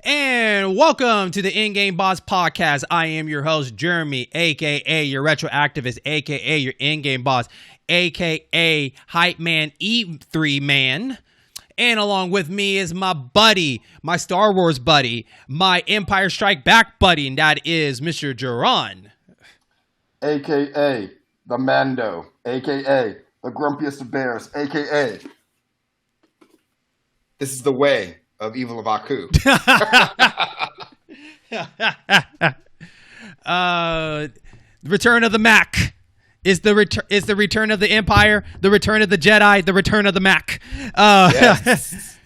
And welcome to the In-Game Boss Podcast. I am your host, Jeremy, a.k.a. your retro activist, a.k.a. your in-game boss, a.k.a. Hype Man E3 Man. And along with me is my buddy, my Star Wars buddy, my Empire Strike Back buddy, and that is Mr. Jaron. A.k.a. the Mando, a.k.a. the grumpiest of bears, a.k.a. this is the way of Evil of Aku. Return of the Mac is the return of the Empire, the return of the Jedi, the return of the Mac. Yes.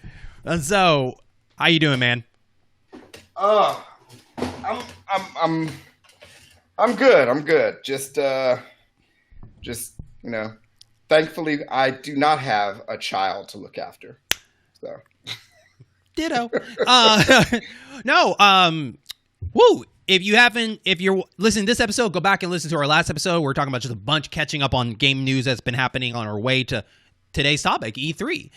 And so, how you doing, man? I'm good. I'm good. Just thankfully I do not have a child to look after. So. Ditto. Woo. If you're listening to this episode, go back and listen to our last episode. We're talking about just a bunch catching up on game news that's been happening on our way to today's topic, E3.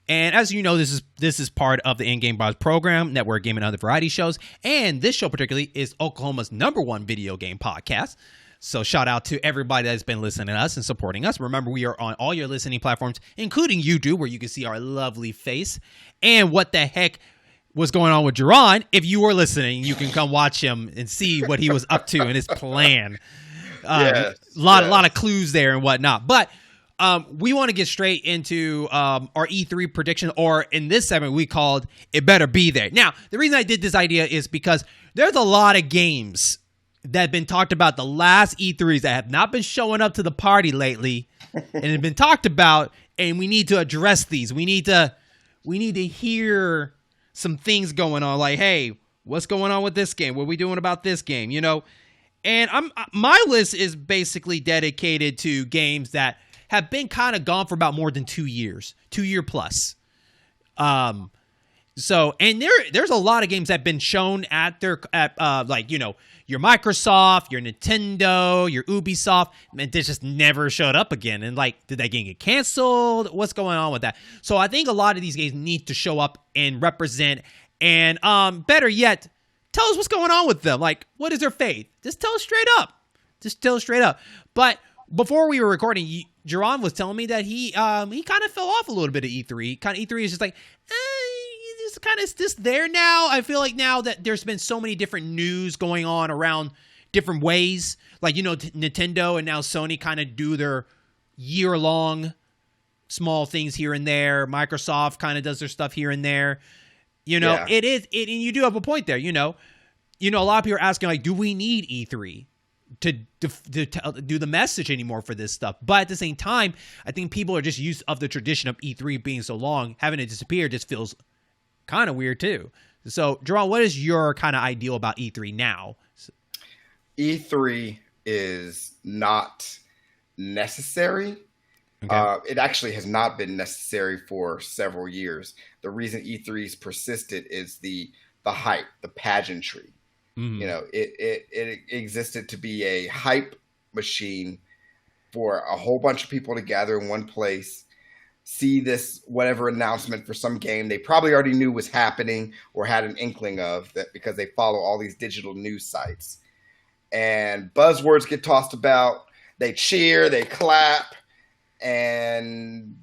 And as you know, this is part of the In-Game Boss program, Network Game and Other Variety Shows. And this show particularly is Oklahoma's #1 video game podcast. So shout out to everybody that's been listening to us and supporting us. Remember, we are on all your listening platforms, including YouTube, where you can see our lovely face. And what the heck was going on with Jaron? If you were listening, you can come watch him and see what he was up to and his plan. A lot of clues there and whatnot. But we want to get straight into our E3 prediction, or in this segment we called It Better Be There. Now, the reason I did this idea is because there's a lot of games that have been talked about the last E3s that have not been showing up to the party lately and have been talked about, and we need to address these. We need to hear some things going on, like, hey, what's going on with this game? What are we doing about this game? You know? And my list is basically dedicated to games that have been kind of gone for about more than 2 years, 2 year plus. So, and there's a lot of games that have been shown at your Microsoft, your Nintendo, your Ubisoft, and they just never showed up again. And like, did that game get canceled? What's going on with that? So I think a lot of these games need to show up and represent, and better yet, tell us what's going on with them. Like, what is their fate? Just tell us straight up. But before we were recording, Jaron was telling me that he kind of fell off a little bit of E3. E3 is just like, it's kind of just there now. I feel like now that there's been so many different news going on around different ways, like, you know, Nintendo and now Sony kind of do their year-long small things here and there. Microsoft kind of does their stuff here and there. You know, and you do have a point there. You know, a lot of people are asking, like, do we need E3 to do the message anymore for this stuff? But at the same time, I think people are just used of the tradition of E3 being so long. Having it disappear just feels kind of weird too. So, Jaron, what is your kind of ideal about E3 now? E3 is not necessary. Okay. It actually has not been necessary for several years. The reason E3's persisted is the hype, the pageantry. Mm-hmm. You know, it existed to be a hype machine for a whole bunch of people to gather in one place, see this whatever announcement for some game they probably already knew was happening or had an inkling of that because they follow all these digital news sites. And buzzwords get tossed about, they cheer, they clap, and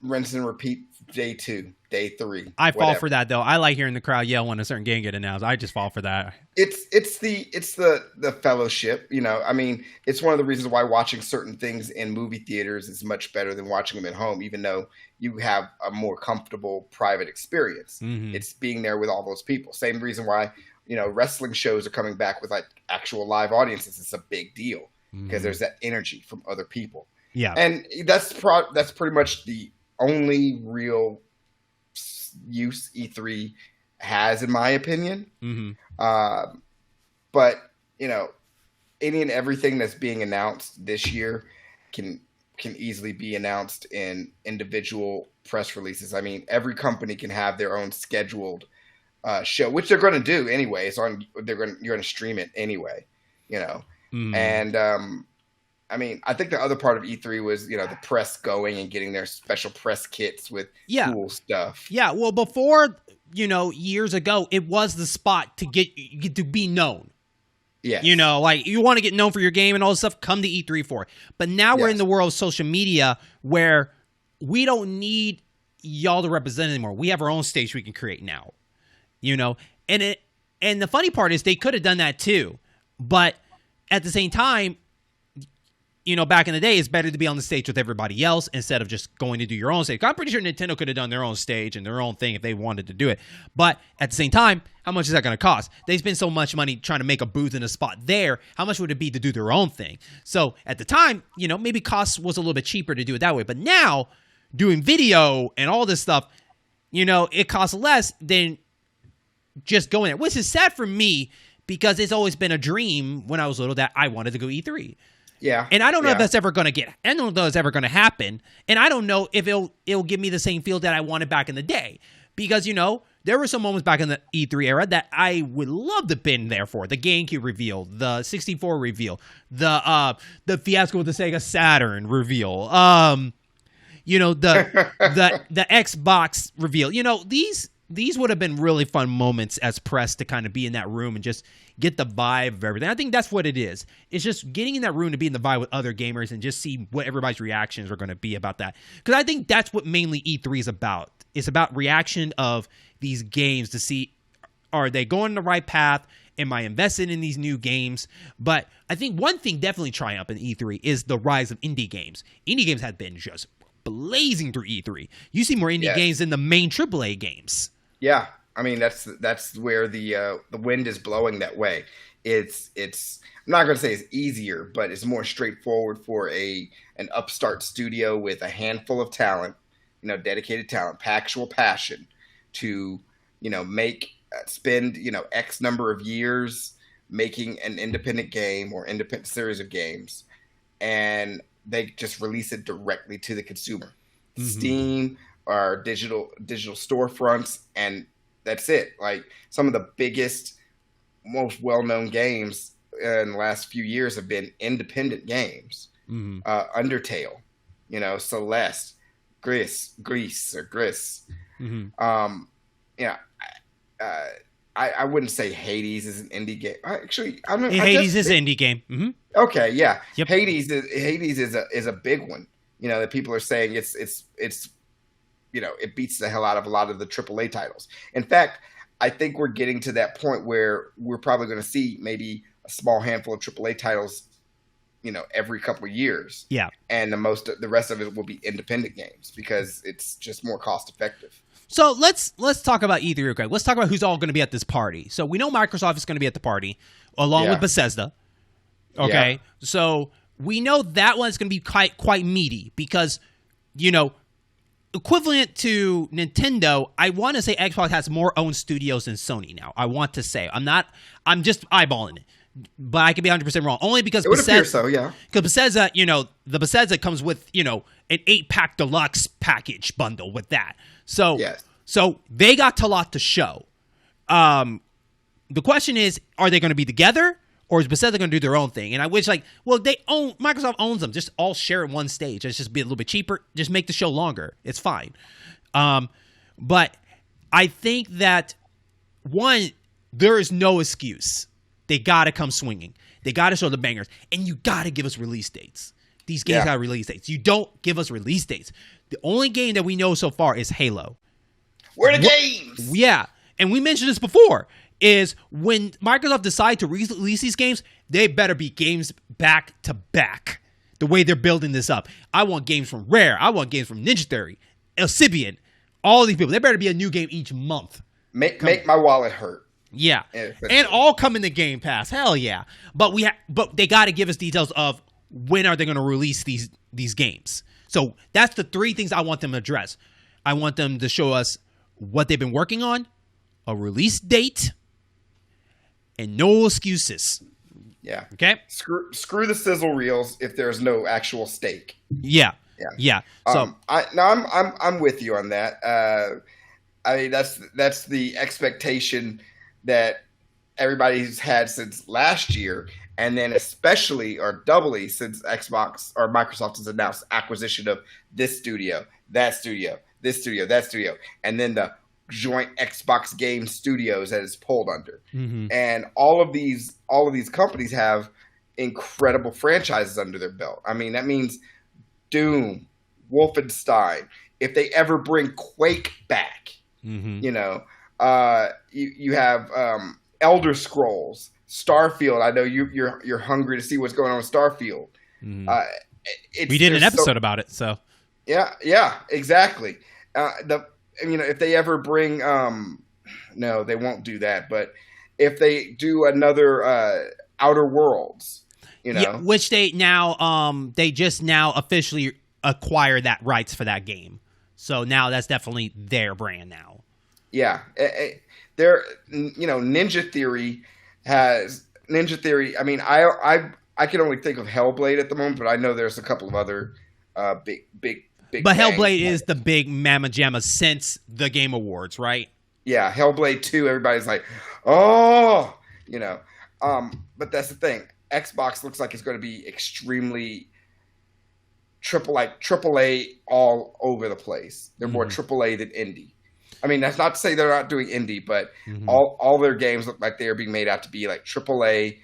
rinse and repeat day 2, day 3. I fall for that though. I like hearing the crowd yell when a certain game get announced. I just fall for that. It's the fellowship, you know. I mean, it's one of the reasons why watching certain things in movie theaters is much better than watching them at home, even though you have a more comfortable private experience. Mm-hmm. It's being there with all those people. Same reason why, you know, wrestling shows are coming back with like actual live audiences. It's a big deal because there's that energy from other people. Yeah, and that's pretty much the only real use E3 has, in my opinion. Mm-hmm. But you know, any and everything that's being announced this year can easily be announced in individual press releases. I mean, every company can have their own scheduled show, which they're going to do anyway. You're going to stream it anyway, you know. Mm. And I mean, I think the other part of E3 was, you know, the press going and getting their special press kits with cool stuff. Yeah, well, before years ago, it was the spot to get to be known. Yes. Like you want to get known for your game and all this stuff, come to E3 for it. But now we're in the world of social media where we don't need y'all to represent anymore. We have our own stage we can create now. And the funny part is they could have done that too. But at the same time, back in the day, it's better to be on the stage with everybody else instead of just going to do your own stage. I'm pretty sure Nintendo could have done their own stage and their own thing if they wanted to do it. But at the same time, how much is that going to cost? They spend so much money trying to make a booth in a spot there. How much would it be to do their own thing? So at the time, maybe cost was a little bit cheaper to do it that way. But now, doing video and all this stuff, it costs less than just going there, which is sad for me because it's always been a dream when I was little that I wanted to go E3. Yeah. And I don't know if that's ever going to I don't know if it's ever going to happen. And I don't know if it'll give me the same feel that I wanted back in the day. Because, there were some moments back in the E3 era that I would love to been there for. The GameCube reveal, the 64 reveal, the fiasco with the Sega Saturn reveal, the Xbox reveal. These would have been really fun moments as press to kind of be in that room and just get the vibe of everything. I think that's what it is. It's just getting in that room to be in the vibe with other gamers and just see what everybody's reactions are going to be about that. Because I think that's what mainly E3 is about. It's about reaction of these games to see, are they going the right path? Am I invested in these new games? But I think one thing definitely triumph in E3 is the rise of indie games. Indie games have been just blazing through E3. You see more indie games than the main AAA games. Yeah, I mean that's where the wind is blowing that way. It's I'm not going to say it's easier, but it's more straightforward for an upstart studio with a handful of talent, dedicated talent, actual passion to spend X number of years making an independent game or independent series of games, and they just release it directly to the consumer. Mm-hmm. Steam or digital storefronts, and that's it. Like some of the biggest, most well-known games in the last few years have been independent games. Mm-hmm. Undertale, Celeste, Gris. Mm-hmm. I wouldn't say Hades is an indie game. Actually, Hades is an indie game. Mm-hmm. Okay, yeah. Yep. Hades is a big one. That people are saying it's it beats the hell out of a lot of the AAA titles. In fact, I think we're getting to that point where we're probably going to see maybe a small handful of AAA titles, every couple of years. Yeah. And the rest of it will be independent games because it's just more cost effective. So let's talk about E3 real quick. Let's talk about who's all going to be at this party. So we know Microsoft is going to be at the party along with Bethesda. Okay. Yeah. So we know that one's going to be quite meaty because, equivalent to Nintendo, I want to say Xbox has more owned studios than Sony now. I want to say. I'm just eyeballing it. But I could be 100% wrong. Only because it would appear so, yeah. Because Bethesda, the Bethesda comes with, an 8-pack deluxe package bundle with that. So, yes. So they got a lot to show. The question is, are they going to be together? Or is Bethesda going to do their own thing? And I wish, Microsoft owns them. Just all share at one stage. It's just be a little bit cheaper. Just make the show longer. It's fine. But I think that, one, there is no excuse. They got to come swinging. They got to show the bangers. And you got to give us release dates. These games got release dates. You don't give us release dates. The only game that we know so far is Halo. Where the games? Yeah. And we mentioned this before. Is when Microsoft decide to release these games, they better be games back to back. The way they're building this up. I want games from Rare. I want games from Ninja Theory, Alcibion, all these people. There better be a new game each month. Make my wallet hurt. Yeah. And all come in the Game Pass. Hell yeah. But they got to give us details of when are they going to release these games. So that's the three things I want them to address. I want them to show us what they've been working on, a release date, and no excuses. Yeah. Okay. Screw the sizzle reels if there's no actual stake. Yeah. So I'm with you on that. I mean that's the expectation that everybody's had since last year, and then especially or doubly since Xbox or Microsoft has announced acquisition of this studio, that studio, this studio, that studio, and then the joint Xbox Game Studios that it's pulled under. Mm-hmm. And all of these companies have incredible franchises under their belt. I mean, that means Doom, Wolfenstein. If they ever bring Quake back, Mm-hmm. you know, you have Elder Scrolls, Starfield. I know you're hungry to see what's going on with Starfield. Mm-hmm. We did an episode about it, so yeah, exactly. If they ever bring, no, they won't do that. But if they do another Outer Worlds, which they just now officially acquired that rights for that game. So now that's definitely their brand now. Yeah, Ninja Theory. I mean, I can only think of Hellblade at the moment, but I know there's a couple of other big. But Hellblade is the big mamma jamma since the Game Awards, right? Yeah, Hellblade 2. Everybody's like, oh, But that's the thing. Xbox looks like it's going to be extremely AAA all over the place. They're more AAA than indie. I mean, that's not to say they're not doing indie, but all their games look like they are being made out to be like AAA,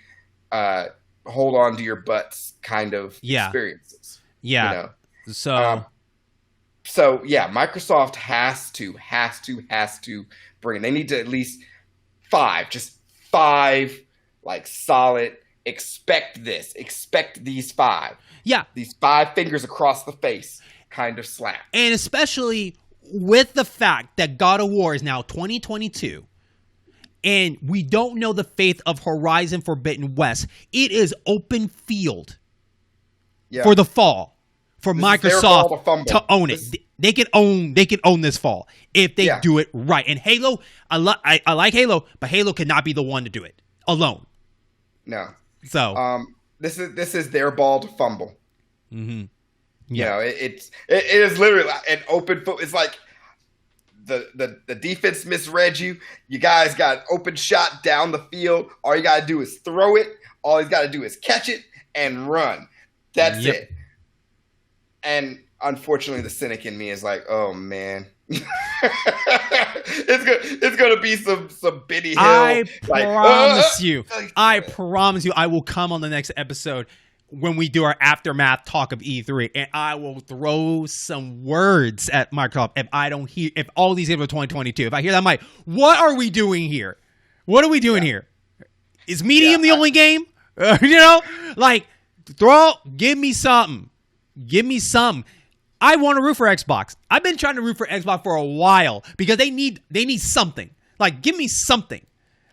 hold on to your butts kind of experiences. Yeah. So yeah, Microsoft has to bring. They need to at least 5 like solid. Expect these 5. Yeah, these 5 fingers across the face kind of slap. And especially with the fact that God of War is now 2022, and we don't know the fate of Horizon Forbidden West. It is open field for the fall. For Microsoft to own it. They can own this fall if they do it right. And Halo, I like Halo, but Halo cannot be the one to do it alone. No. So this is their ball to fumble. Mm-hmm. Yeah. It is literally an open foot. It's like the defense misread you. You guys got an open shot down the field. All you got to do is throw it. All he's got to do is catch it and run. That's it. And unfortunately, the cynic in me is like, oh man, it's gonna be some Benny Hill. I promise you, I will come on the next episode when we do our aftermath talk of E3, and I will throw some words at Microsoft if all these games are 2022. If I hear that, I'm like, what are we doing here? What are we doing here? Is Medium the only game? Give me something. Give me some. I want to root for Xbox. I've been trying to root for Xbox for a while because they need something. Like, give me something.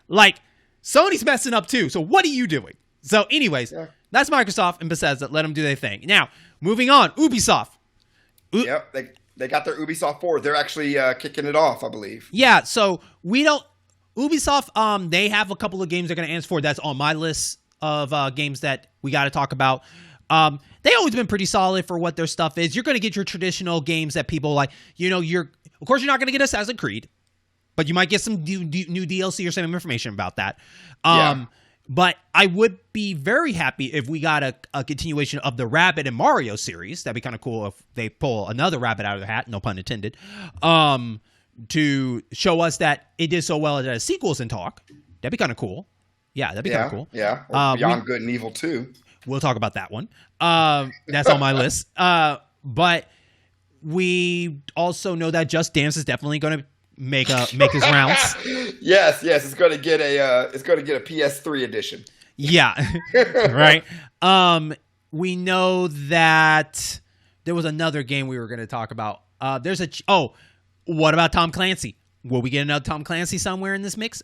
Like, Sony's messing up too. So what are you doing? So anyways, that's Microsoft and Bethesda. Let them do their thing. Now, moving on. Ubisoft. Yep, they got their Ubisoft Forward. They're actually kicking it off, I believe. Yeah, so Ubisoft, they have a couple of games they're going to answer for. That's on my list of games that we got to talk about. They always been pretty solid for what their stuff is. You're going to get your traditional games that people like. Of course, you're not going to get Assassin's Creed, but you might get some new DLC or some information about that. But I would be very happy if we got a continuation of the Rabbids and Mario series. That'd be kind of cool if they pull another rabbit out of the hat, no pun intended, to show us that it did so well that a sequel's in talk. That'd be kind of cool. Yeah, that'd be kind of cool. Yeah, or Beyond Good and Evil 2. We'll talk about that one. That's on my list. But we also know that Just Dance is definitely going to make his rounds. Yes, it's going to get a PS3 edition. Yeah, right. We know that there was another game we were going to talk about. What about Tom Clancy? Will we get another Tom Clancy somewhere in this mix?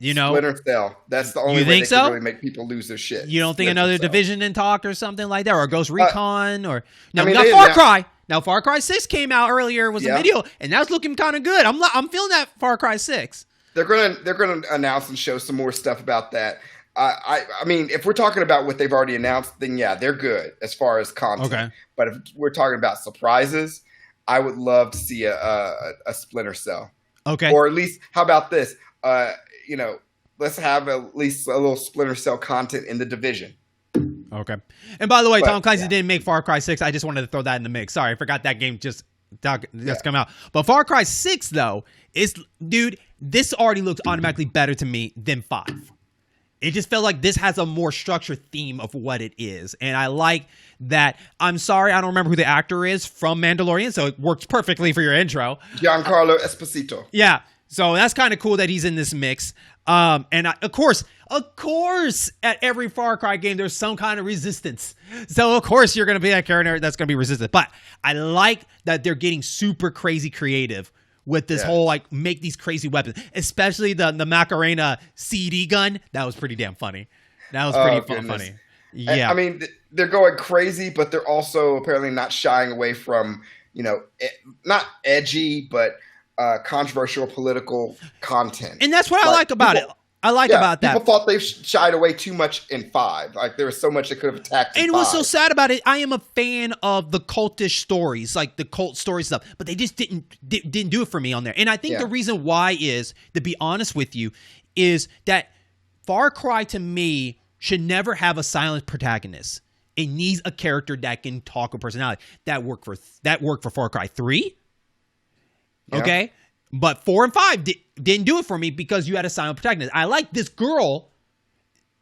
Splinter Cell. That's the only way they can really make people lose their shit. You don't think another Division in talk or something like that, or Ghost Recon, or we got Far Cry. Now Far Cry 6 came out earlier. Was a video, and that's looking kind of good. I'm feeling that Far Cry 6. They're gonna announce and show some more stuff about that. I mean, if we're talking about what they've already announced, then yeah, they're good as far as content. Okay. But if we're talking about surprises, I would love to see a Splinter Cell. Okay. Or at least, how about this? Let's have at least a little Splinter Cell content in the Division. Okay. And by the way, Tom Clancy didn't make Far Cry 6. I just wanted to throw that in the mix. Sorry, I forgot that game just that's coming out. But Far Cry 6 though dude, this already looks automatically better to me than 5. It just felt like this has a more structured theme of what it is. And I like that. I'm sorry, I don't remember who the actor is from Mandalorian, so it works perfectly for your intro. Giancarlo Esposito. Yeah. So that's kind of cool that he's in this mix. Of course, at every Far Cry game, there's some kind of resistance. So, of course, you're going to be a character that's going to be resistant. But I like that they're getting super crazy creative with this whole, like, make these crazy weapons. Especially the Macarena CD gun. That was pretty damn funny. That was pretty funny. Yeah. I mean, they're going crazy, but they're also apparently not shying away from, not edgy, but controversial political content. And that's what I like about it. I like about that. People thought they shied away too much in 5. Like, there was so much they could have attacked in 5. And what's so sad about it, I am a fan of the cultish stories, like the cult story stuff, but they just didn't do it for me on there. And I think the reason why is, to be honest with you, is that Far Cry to me should never have a silent protagonist. It needs a character that can talk with personality. That worked for Far Cry 3. Yeah. Okay? But 4 and 5 didn't do it for me because you had a silent protagonist. I like this girl.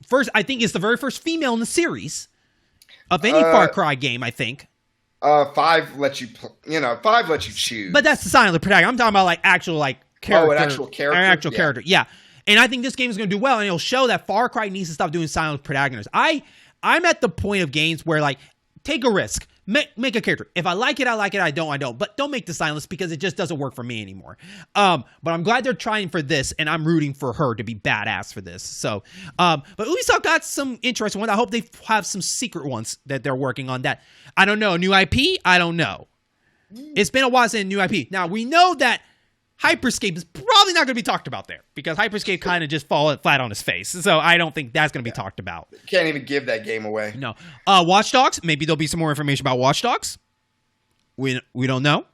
First, I think it's the very first female in the series of any Far Cry game, I think. 5 lets you, 5 lets you choose. But that's the silent protagonist. I'm talking about like actual character. Oh, an actual character? An actual character, yeah. And I think this game is going to do well, and it'll show that Far Cry needs to stop doing silent protagonists. I'm at the point of games where, like, take a risk. Make a character. If I like it, I like it. I don't. But don't make the silence because it just doesn't work for me anymore. But I'm glad they're trying for this, and I'm rooting for her to be badass for this. So, but Ubisoft got some interesting ones. I hope they have some secret ones that they're working on. That I don't know. New IP? I don't know. It's been a while since new IP. Now we know that Hyperscape is probably not going to be talked about there because Hyperscape kind of just fall flat on his face. So I don't think that's going to be talked about. Can't even give that game away. No. Watch Dogs. Maybe there'll be some more information about Watch Dogs. We don't know.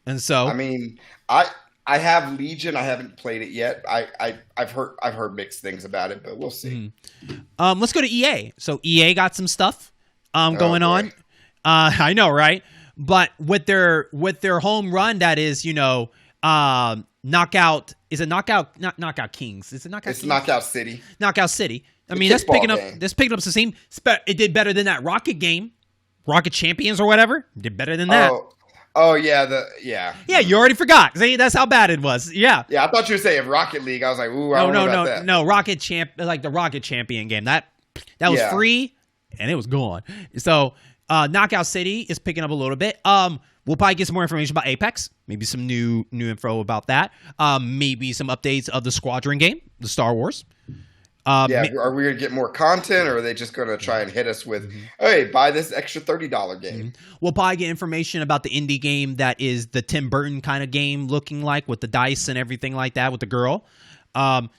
And so I mean, I have Legion. I haven't played it yet. I've heard mixed things about it, but we'll see. Mm-hmm. Let's go to EA. So EA got some stuff going on. I know, right? But with their home run, that is, Knockout. Is it Knockout? Not Knockout Kings. Is it Knockout Kings? It's Knockout City. Knockout City. I mean, that's picking up the same. It did better than that Rocket game. Rocket Champions or whatever. Did better than that. Oh yeah. Yeah, you already forgot. See, that's how bad it was. Yeah. Yeah, I thought you were saying Rocket League. I was like, ooh, I don't know about that. No, Rocket like the Rocket Champion game. That was free and it was gone. So Knockout City is picking up a little bit. We'll probably get some more information about Apex. Maybe some new info about that. Maybe some updates of the Squadron game, the Star Wars. Are we going to get more content, or are they just going to try and hit us with, hey, buy this extra $30 game? Mm-hmm. We'll probably get information about the indie game that is the Tim Burton kind of game looking like with the dice and everything like that with the girl.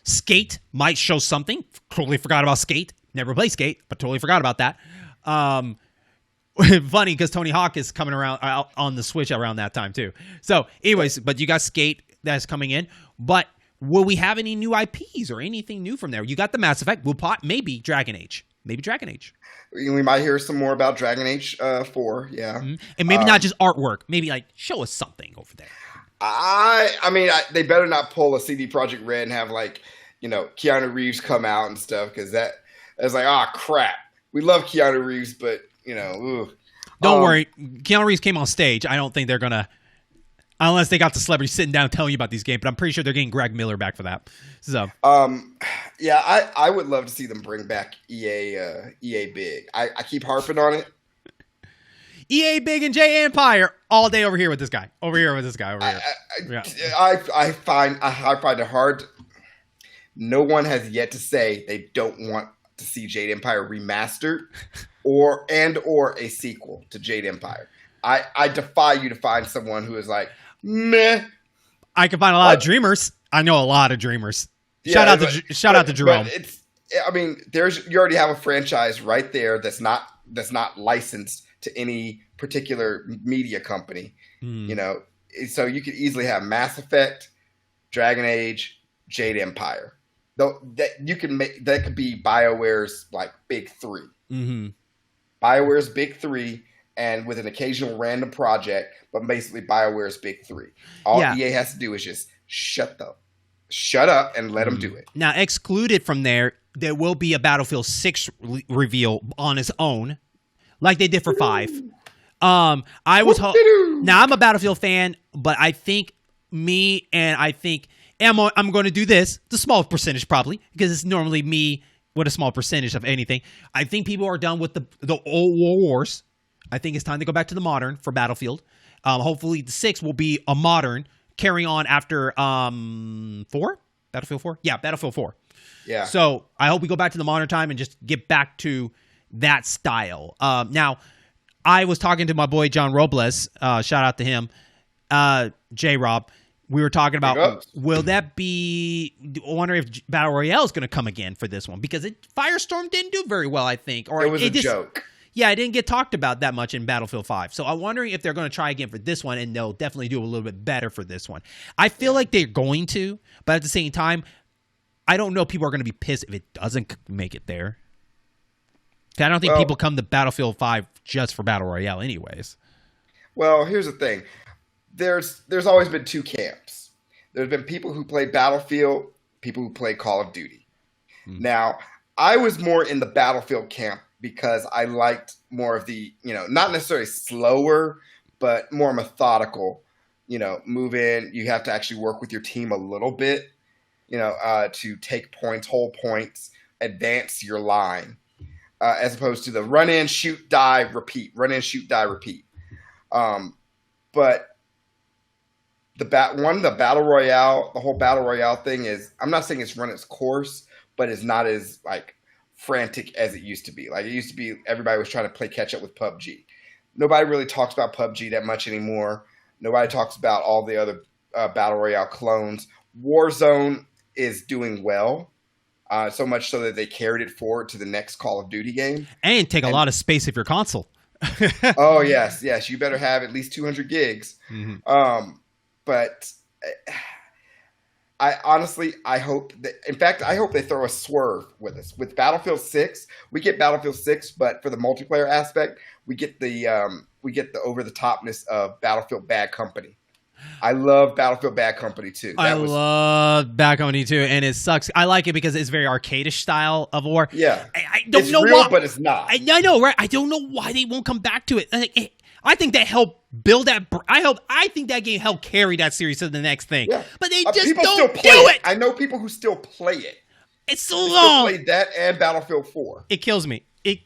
Skate might show something. Totally forgot about Skate. Never played Skate, but totally forgot about that. Funny because Tony Hawk is coming around out on the Switch around that time too. So anyways, but you got Skate that's coming in. But will we have any new IPs or anything new from there? You got the Mass Effect. Maybe Dragon Age. We might hear some more about Dragon Age 4, yeah. Mm-hmm. And maybe not just artwork. Maybe like show us something over there. I mean, they better not pull a CD Projekt Red and have Keanu Reeves come out and stuff, because that's like, crap. We love Keanu Reeves, but ooh. Don't worry. Keanu Reeves came on stage. I don't think they're going to, unless they got the celebrity sitting down telling you about these games, but I'm pretty sure they're getting Greg Miller back for that. So, yeah, I would love to see them bring back EA Big. I keep harping on it. EA Big and J Empire all day over here with this guy. Over here. I find it hard. No one has yet to say they don't want to see Jade Empire remastered or a sequel to Jade Empire. I defy you to find someone who is like, meh. I can find a lot of dreamers. I know a lot of dreamers. Shout out to Jerome. You already have a franchise right there that's not licensed to any particular media company. So you could easily have Mass Effect, Dragon Age, Jade Empire. Though that could be BioWare's like big three. Mm-hmm. BioWare's big three, and with an occasional random project, but basically BioWare's big three. All EA has to do is just shut up and let them do it. Now, excluded from there will be a Battlefield 6 reveal on its own, like they did for 5. Now I'm a Battlefield fan, but I think I'm going to do this, the small percentage probably, because it's normally me with a small percentage of anything. I think people are done with the old war wars. I think it's time to go back to the modern for Battlefield. Hopefully the 6 will be a modern carrying on after 4? Battlefield 4? Yeah, Battlefield 4. Yeah. So I hope we go back to the modern time and just get back to that style. Now, I was talking to my boy John Robles. Shout out to him. J-Rob. We were talking about, will that be... I wonder if Battle Royale is going to come again for this one. Because Firestorm didn't do very well, I think. Or it was a joke. Yeah, it didn't get talked about that much in Battlefield 5. So I'm wondering if they're going to try again for this one, and they'll definitely do a little bit better for this one. I feel like they're going to, but at the same time, I don't know if people are going to be pissed if it doesn't make it there. I don't think people come to Battlefield 5 just for Battle Royale anyways. Well, here's the thing. There's always been two camps. There's been people who play Battlefield, people who play Call of Duty. Now, I was more in the Battlefield camp because I liked more of the, not necessarily slower, but more methodical, move in. You have to actually work with your team a little bit, to take points, hold points, advance your line, as opposed to the run in, shoot, die, repeat, run in, shoot, die, repeat. But the Battle Royale, the whole Battle Royale thing is, I'm not saying it's run its course, but it's not as frantic as it used to be. Like it used to be, everybody was trying to play catch up with PUBG. Nobody really talks about PUBG that much anymore. Nobody talks about all the other Battle Royale clones. Warzone is doing well, so much so that they carried it forward to the next Call of Duty game. And take a lot of space of your console. Oh, yes. You better have at least 200 gigs. Mm-hmm. But I honestly, I hope they throw a swerve with us. With Battlefield 6, we get Battlefield 6, but for the multiplayer aspect, we get the over the topness of Battlefield Bad Company. I love Battlefield Bad Company 2. I love Bad Company 2, and it sucks. I like it because it's very arcade-ish style of war. Yeah. I don't know real, why, but it's not. I know, right? I don't know why they won't come back to it. I think that helped build that. I think that game helped carry that series to the next thing. Yeah. But they just don't do it. I know people who still play it. It's so long. Still play that and Battlefield 4. It kills me. I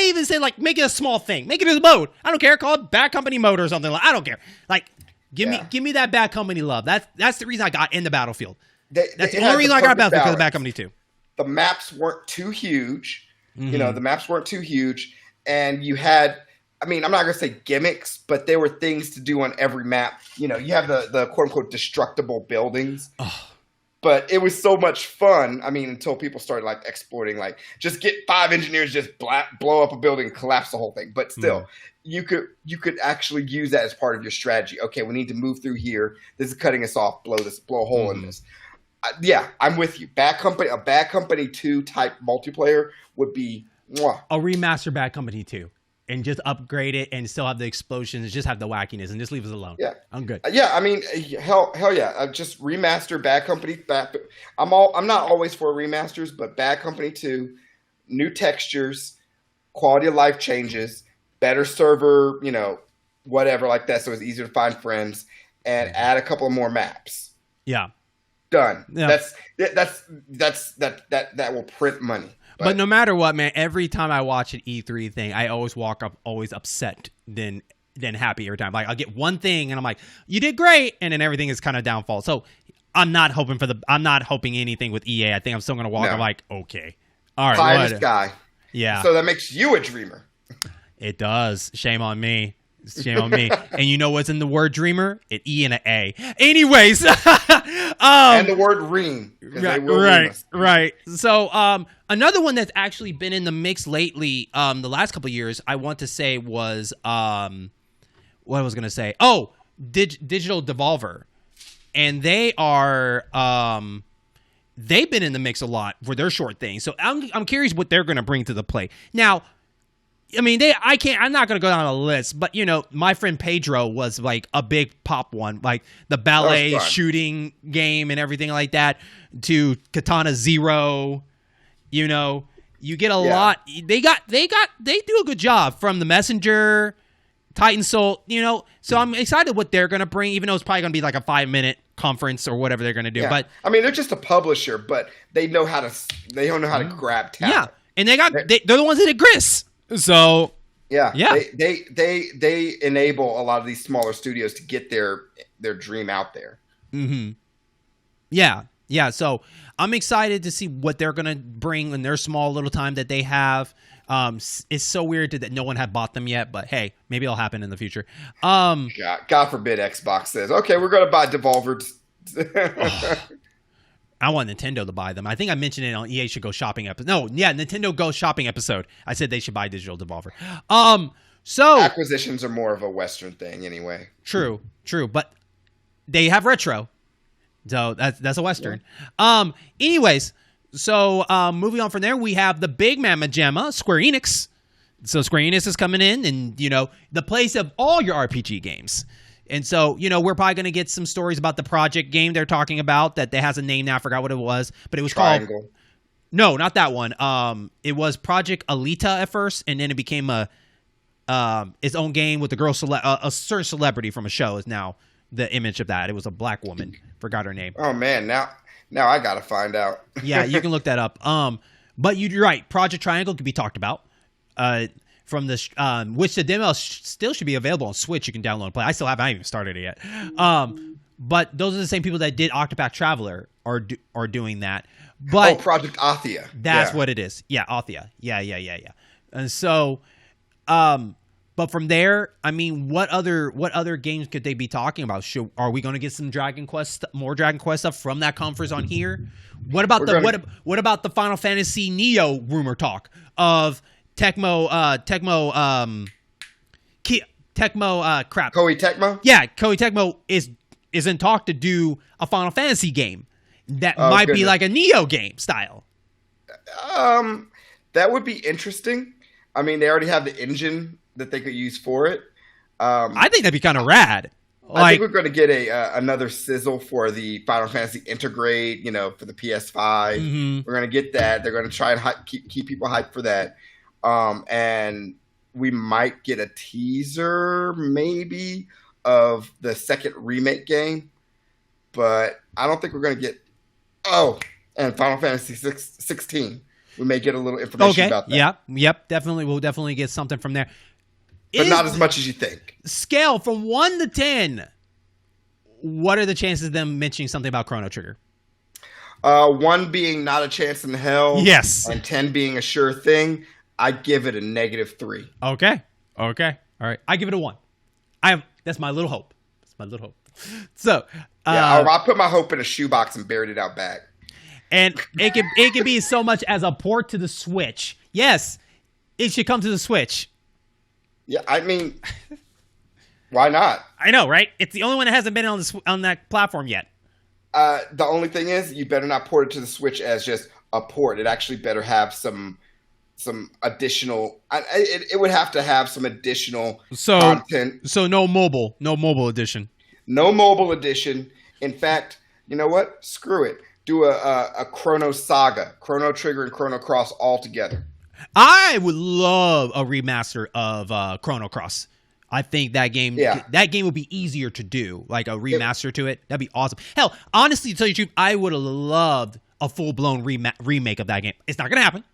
even say make it a small thing. Make it a mode. I don't care. Call it Bad Company mode or something. I don't care. Give me that Bad Company love. That's the reason I got into Battlefield. That's the only reason I got Battlefield because of Bad Company 2. The maps weren't too huge. Mm-hmm. The maps weren't too huge, and you had. I mean, I'm not going to say gimmicks, but there were things to do on every map. You have the quote-unquote destructible buildings. Oh. But it was so much fun, until people started, exploiting, just get 5 engineers, just blow up a building, collapse the whole thing. But still, you could actually use that as part of your strategy. Okay, we need to move through here. This is cutting us off. Blow a hole in this. Yeah, I'm with you. A Bad Company 2 type multiplayer would be... A remaster Bad Company 2. And just upgrade it and still have the explosions, just have the wackiness, and just leave us alone. Yeah, I'm good. Yeah, hell yeah. Just remaster Bad Company. I'm not always for remasters, but Bad Company 2, new textures, quality of life changes, better server, whatever like that, so it's easier to find friends, and add a couple of more maps. Yeah, done. Yeah. That will print money. But no matter what, man, every time I watch an E3 thing, I always walk up always upset than happy every time. I'll get one thing and I'm like, you did great, and then everything is kind of downfall. So I'm not hoping anything with EA. I think I'm still gonna walk. No. I'm like, okay, all right, pie in the sky. Yeah. So that makes you a dreamer. It does. Shame on me. And you know what's in the word dreamer? An E and an A. Anyways. And the word ream. Right. So another one that's actually been in the mix lately, the last couple of years, I want to say was, what I was going to say. Oh, Digital Devolver. And they are, they've been in the mix a lot for their short things. So I'm curious what they're going to bring to the play. Now, I mean, I'm not going to go down a list, but, my friend Pedro was like a big pop one, like the ballet shooting game and everything like that, to Katana Zero. You get a lot. They do a good job from the Messenger, Titan Soul, so I'm excited what they're going to bring, even though it's probably going to be like a 5-minute conference or whatever they're going to do. Yeah. But I mean, they're just a publisher, but they don't know how to grab talent. Yeah. And they're the ones that did Gris. So yeah. They enable a lot of these smaller studios to get their dream out there. Mm-hmm. Yeah. Yeah. So I'm excited to see what they're going to bring in their small little time that they have. It's so weird that no one had bought them yet, but hey, maybe it'll happen in the future. God forbid Xbox says, okay, we're going to buy Devolver. I want Nintendo to buy them. I think I mentioned it on EA Should Go Shopping episode. No, yeah, Nintendo Go Shopping episode. I said they should buy Digital Devolver. So acquisitions are more of a Western thing anyway. True, but they have retro, so that's a Western. Yeah. Anyways, so moving on from there, we have the big mamma jamma, Square Enix. So Square Enix is coming in, and the place of all your RPG games. And so, we're probably going to get some stories about the project game they're talking about that has a name now. I forgot what it was, but it was Triangle. called... No, not that one. It was Project Alita at first, and then it became its own game with the girl, a certain celebrity from a show is now the image of that. It was a black woman. Forgot her name. Oh, man. Now I got to find out. Yeah, you can look that up. But you're right. Project Triangle could be talked about. From the which the demo still should be available on Switch. You can download and play. I haven't even started it yet. But those are the same people that did Octopath Traveler are doing that. But Project Athia. That's what it is. Yeah, Athia. Yeah. And so, but from there, I mean, what other games could they be talking about? Are we going to get some more Dragon Quest stuff from that conference on here? What about what about the Final Fantasy Neo rumor talk of Tecmo, crap. Koei Tecmo? Yeah, Koei Tecmo is in talk to do a Final Fantasy game that might be like a Neo game style. That would be interesting. I mean, they already have the engine that they could use for it. I think that'd be kind of rad. I think we're going to get another sizzle for the Final Fantasy Integrate, for the PS5. Mm-hmm. We're going to get that. They're going to try and keep people hyped for that. And we might get a teaser maybe of the second remake game, but I don't think we're going to get, and Final Fantasy 16. We may get a little information about that. Yep. Definitely. We'll definitely get something from there. But not as much as you think. Scale from 1 to 10. What are the chances of them mentioning something about Chrono Trigger? 1 being not a chance in hell. Yes. And 10 being a sure thing. I give it a -3. Okay. All right. I give it a 1. That's my little hope. So, I put my hope in a shoebox and buried it out back. And it could be so much as a port to the Switch. Yes, it should come to the Switch. Yeah, I mean, why not? I know, right? It's the only one that hasn't been on that platform yet. The only thing is, you better not port it to the Switch as just a port. It actually better have some additional. It would have to have some additional content. So no mobile edition. No mobile edition. In fact, you know what? Screw it. Do a Chrono Saga, Chrono Trigger and Chrono Cross all together. I would love a remaster of Chrono Cross. I think that game would be easier to do, like a remaster to it. That'd be awesome. Hell, honestly, to tell you the truth, I would have loved a full-blown remake of that game. It's not going to happen.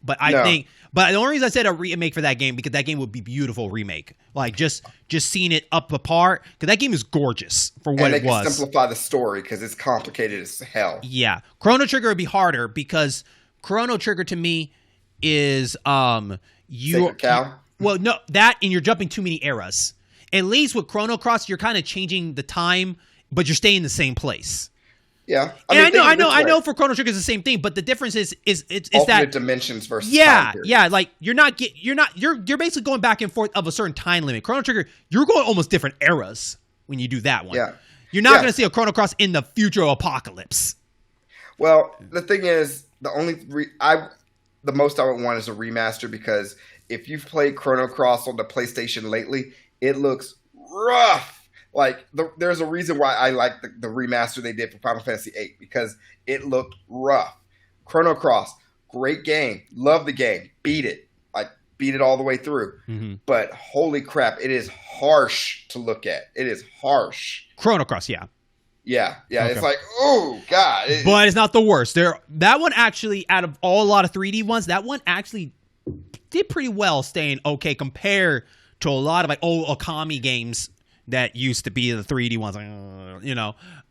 But the only reason I said a remake for that game, because that game would be beautiful remake. Like just seeing it up apart, because that game is gorgeous for what it was. And they can simplify the story because it's complicated as hell. Yeah, Chrono Trigger would be harder because Chrono Trigger to me is Sacred Cow. Well, no, that and you're jumping too many eras. At least with Chrono Cross, you're kind of changing the time, but you're staying in the same place. Yeah, I know. For Chrono Trigger, it's the same thing, but the difference is alternate that dimensions versus time period. Yeah. Like you're basically going back and forth of a certain time limit. Chrono Trigger, you're going almost different eras when you do that one. Yeah, you're not going to see a Chrono Cross in the future apocalypse. Well, the thing is, the most I would want is a remaster because if you've played Chrono Cross on the PlayStation lately, it looks rough. Like there's a reason why I like the remaster they did for Final Fantasy VIII, because it looked rough. Chrono Cross, great game, love the game, beat it all the way through. Mm-hmm. But holy crap, it is harsh to look at. It is harsh. Chrono Cross, yeah. Yeah. Okay. It's like, oh god. But it's not the worst. That one actually, out of a lot of 3D ones, that one actually did pretty well, staying okay compared to a lot of like old Okami games that used to be the 3D ones, But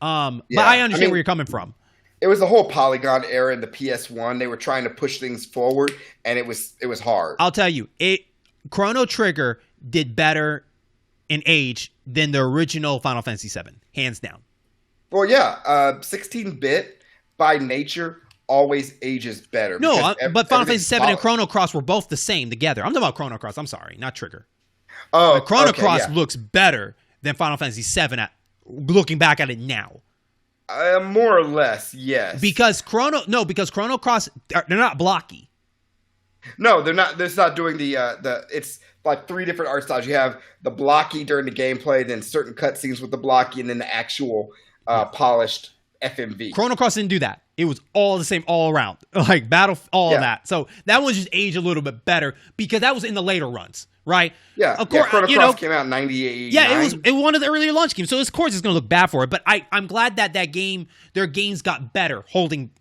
I understand where you're coming from. It was the whole Polygon era in the PS1. They were trying to push things forward, and it was hard. I'll tell you, Chrono Trigger did better in age than the original Final Fantasy VII, hands down. Well, yeah, 16-bit by nature always ages better. No, but Final Fantasy VII and Chrono Cross were both the same together. I'm talking about Chrono Cross. I'm sorry, not Trigger. Oh, Chrono Cross looks better than Final Fantasy VII looking back at it now. More or less, yes. Because Chrono Cross, they're not blocky. No, they're not. They're not doing the. It's like 3 different art styles. You have the blocky during the gameplay, then certain cutscenes with the blocky, and then the actual polished FMV. Chrono Cross didn't do that. It was all the same all around, like battle, all of that. So that one just aged a little bit better because that was in the later runs, right? Yeah, of course. Chrono Cross came out in 98. Yeah, it was one of the earlier launch games, so of course it's going to look bad for it. But I'm glad that their games got better holding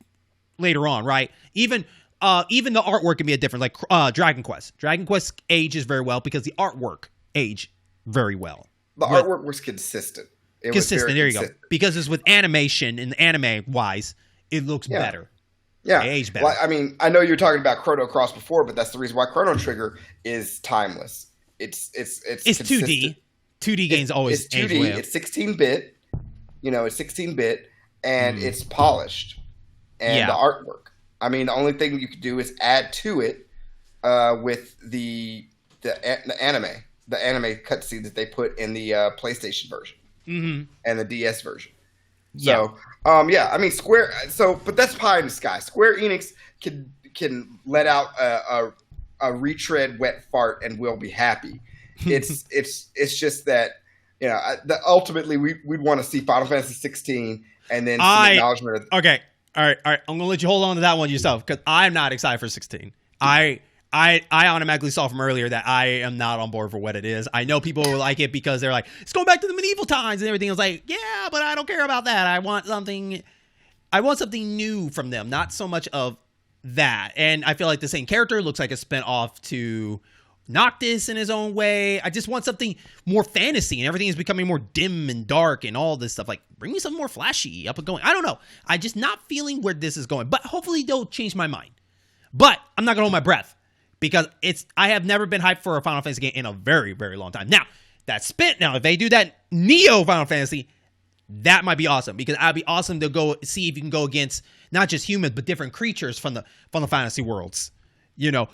later on, right? Even the artwork can be different, like Dragon Quest. Dragon Quest ages very well because the artwork aged very well. Artwork was consistent. There you go. Because it's with animation and anime-wise, it looks better. Yeah. It aged better. Well, I mean, I know you were talking about Chrono Cross before, but that's the reason why Chrono Trigger is timeless. It's 2D. 2D games always it's 2D. Age well. It's 16-bit. It's 16-bit, and it's polished. And the artwork. I mean, the only thing you could do is add to it with the anime cutscenes that they put in the PlayStation version and the DS version. So, I mean, Square. So, but that's pie in the sky. Square Enix can let out a retread wet fart and we'll be happy. It's just that ultimately we'd want to see Final Fantasy 16 and then some acknowledgement of. Okay. All right. I'm going to let you hold on to that one yourself because I'm not excited for 16. I automatically saw from earlier that I am not on board for what it is. I know people will like it because they're like, it's going back to the medieval times and everything. I was like, yeah, but I don't care about that. I want something new from them, not so much of that. And I feel like the same character looks like a spinoff to Noctis in his own way. I just want something more fantasy, and everything is becoming more dim and dark and all this stuff. Like, bring me something more flashy, up and going. I don't know. I'm just not feeling where this is going, but hopefully they'll change my mind. But I'm not going to hold my breath. Because I have never been hyped for a Final Fantasy game in a very, very long time. Now, if they do that Neo Final Fantasy, that might be awesome. Because that'd be awesome to go see if you can go against not just humans, but different creatures from the fantasy worlds. Yeah.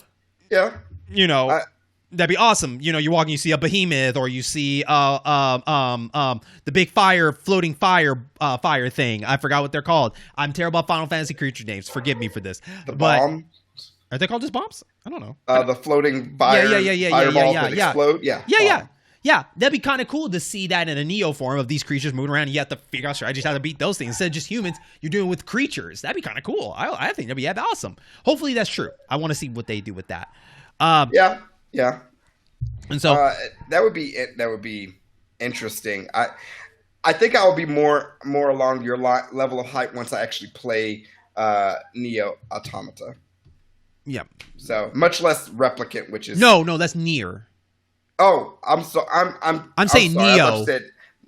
That'd be awesome. You're walking, you see a behemoth, or you see the big floating fire thing. I forgot what they're called. I'm terrible at Final Fantasy creature names. Forgive me for this. Bomb. Are they called just bombs? I don't know. The floating fireballs that explode. Yeah. That'd be kind of cool to see that in a Neo form of these creatures moving around. And you have to figure out strategies how to beat those things. Instead of just humans, you're doing it with creatures. That'd be kind of cool. I think that'd be awesome. Hopefully that's true. I want to see what they do with that. Yeah. And so that would be interesting. I think I will be more along your level of hype once I actually play Neo Automata. Yeah. So much less Replicant, which is no, that's Nier. Oh, I'm saying sorry. Neo.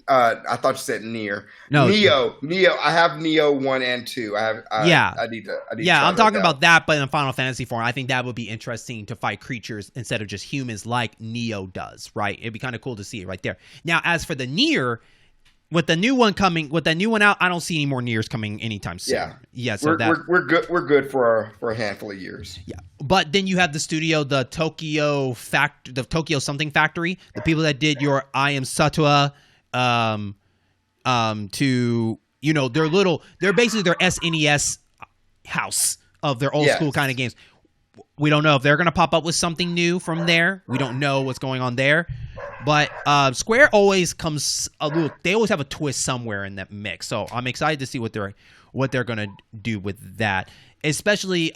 I thought you said Nier. No, Neo. I have Neo 1 and 2. I need to. I'm talking about that, but in a Final Fantasy form. I think that would be interesting to fight creatures instead of just humans, like Neo does. Right? It'd be kind of cool to see it right there. Now, as for the Nier. With the new one out, I don't see any more Niers coming anytime soon. Yeah. So we're good. We're good for a handful of years. Yeah, but then you have the studio, the Tokyo something factory, the people that did your I Am Satua, they're basically their SNES house of their old school kind of games. We don't know if they're going to pop up with something new from there. We don't know what's going on there. But Square always comes a little. They always have a twist somewhere in that mix. So I'm excited to see what they're going to do with that. Especially,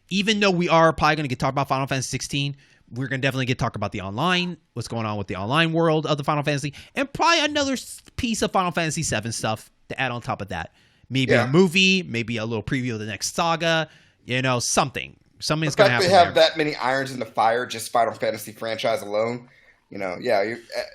even though we are probably going to get talk about Final Fantasy 16, we're going to definitely get talk about the online, what's going on with the online world of the Final Fantasy, and probably another piece of Final Fantasy 7 stuff to add on top of that. Maybe a movie, maybe a little preview of the next saga. Something. Something's going to happen. The fact they have that many irons in the fire, just Final Fantasy franchise alone.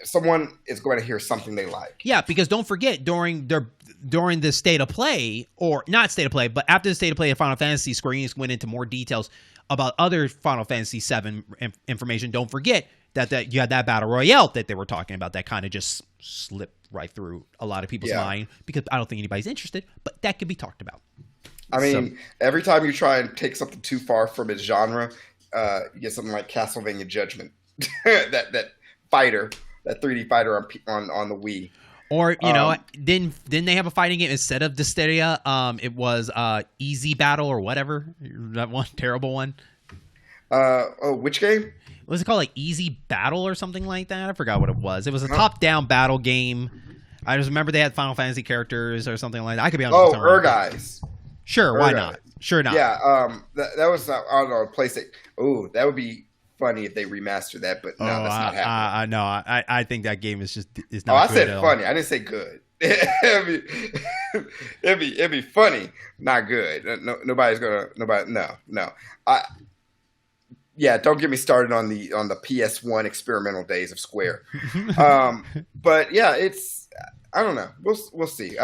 Someone is going to hear something they like. Yeah, because don't forget, during the state of play, or not state of play, but after the state of play of Final Fantasy, Square Enix went into more details about other Final Fantasy VII information. Don't forget that you had that battle royale that they were talking about that kind of just slipped right through a lot of people's mind because I don't think anybody's interested, but that could be talked about. I mean, every time you try and take something too far from its genre, you get something like Castlevania Judgment, that fighter, that 3D fighter on the Wii. Or didn't they have a fighting game instead of Dysteria? It was Easy Battle or whatever, that one terrible one. Which game? Was it called like Easy Battle or something like that? I forgot what it was. It was a top-down battle game. I just remember they had Final Fantasy characters or something like that. I could be on. Erguys. Sure, why not? Sure not. Yeah, that was I don't know, a PlayStation. Oh, that would be funny if they remaster that, but no, that's not happening. No, I think that game is not. I said funny. I didn't say good. it'd be funny, not good. Nobody's gonna. No. Don't get me started on the PS1 experimental days of Square. But yeah, I don't know. We'll see.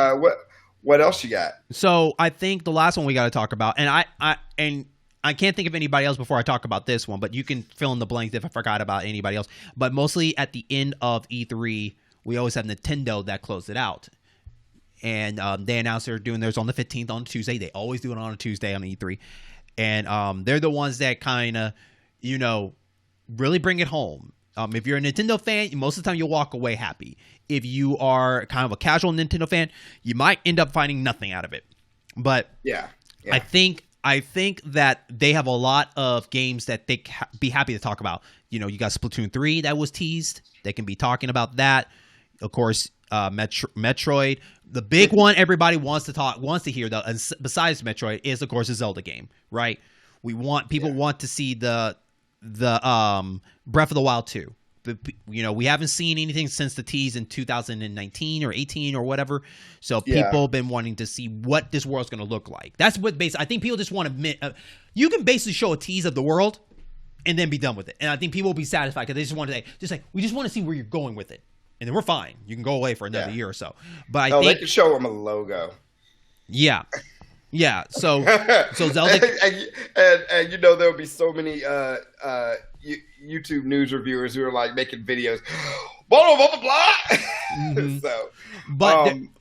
What else you got? So I think the last one we got to talk about, and I can't think of anybody else before I talk about this one, but you can fill in the blanks if I forgot about anybody else. But mostly at the end of E3, we always have Nintendo that closed it out. And they announced they're doing theirs on the 15th on Tuesday. They always do it on a Tuesday on E3. And they're the ones that kind of, really bring it home. If you're a Nintendo fan, most of the time you'll walk away happy. If you are kind of a casual Nintendo fan, you might end up finding nothing out of it. But yeah. I think that they have a lot of games that they be happy to talk about. You got Splatoon 3 that was teased. They can be talking about that. Of course, Metroid. The big one everybody wants to hear, though, and besides Metroid, is of course a Zelda game, right? People want to see the Breath of the Wild 2. We haven't seen anything since the tease in 2019 or 18 or whatever. So people have been wanting to see what this world's going to look like. That's what I think people just want to admit. You can basically show a tease of the world and then be done with it. And I think people will be satisfied because they just want to we just want to see where you're going with it. And then we're fine. You can go away for another year or so. But I think they can show them a logo. Yeah. Yeah, so Zelda, and there'll be so many YouTube news reviewers who are like making videos, blah blah blah blah. Mm-hmm. So,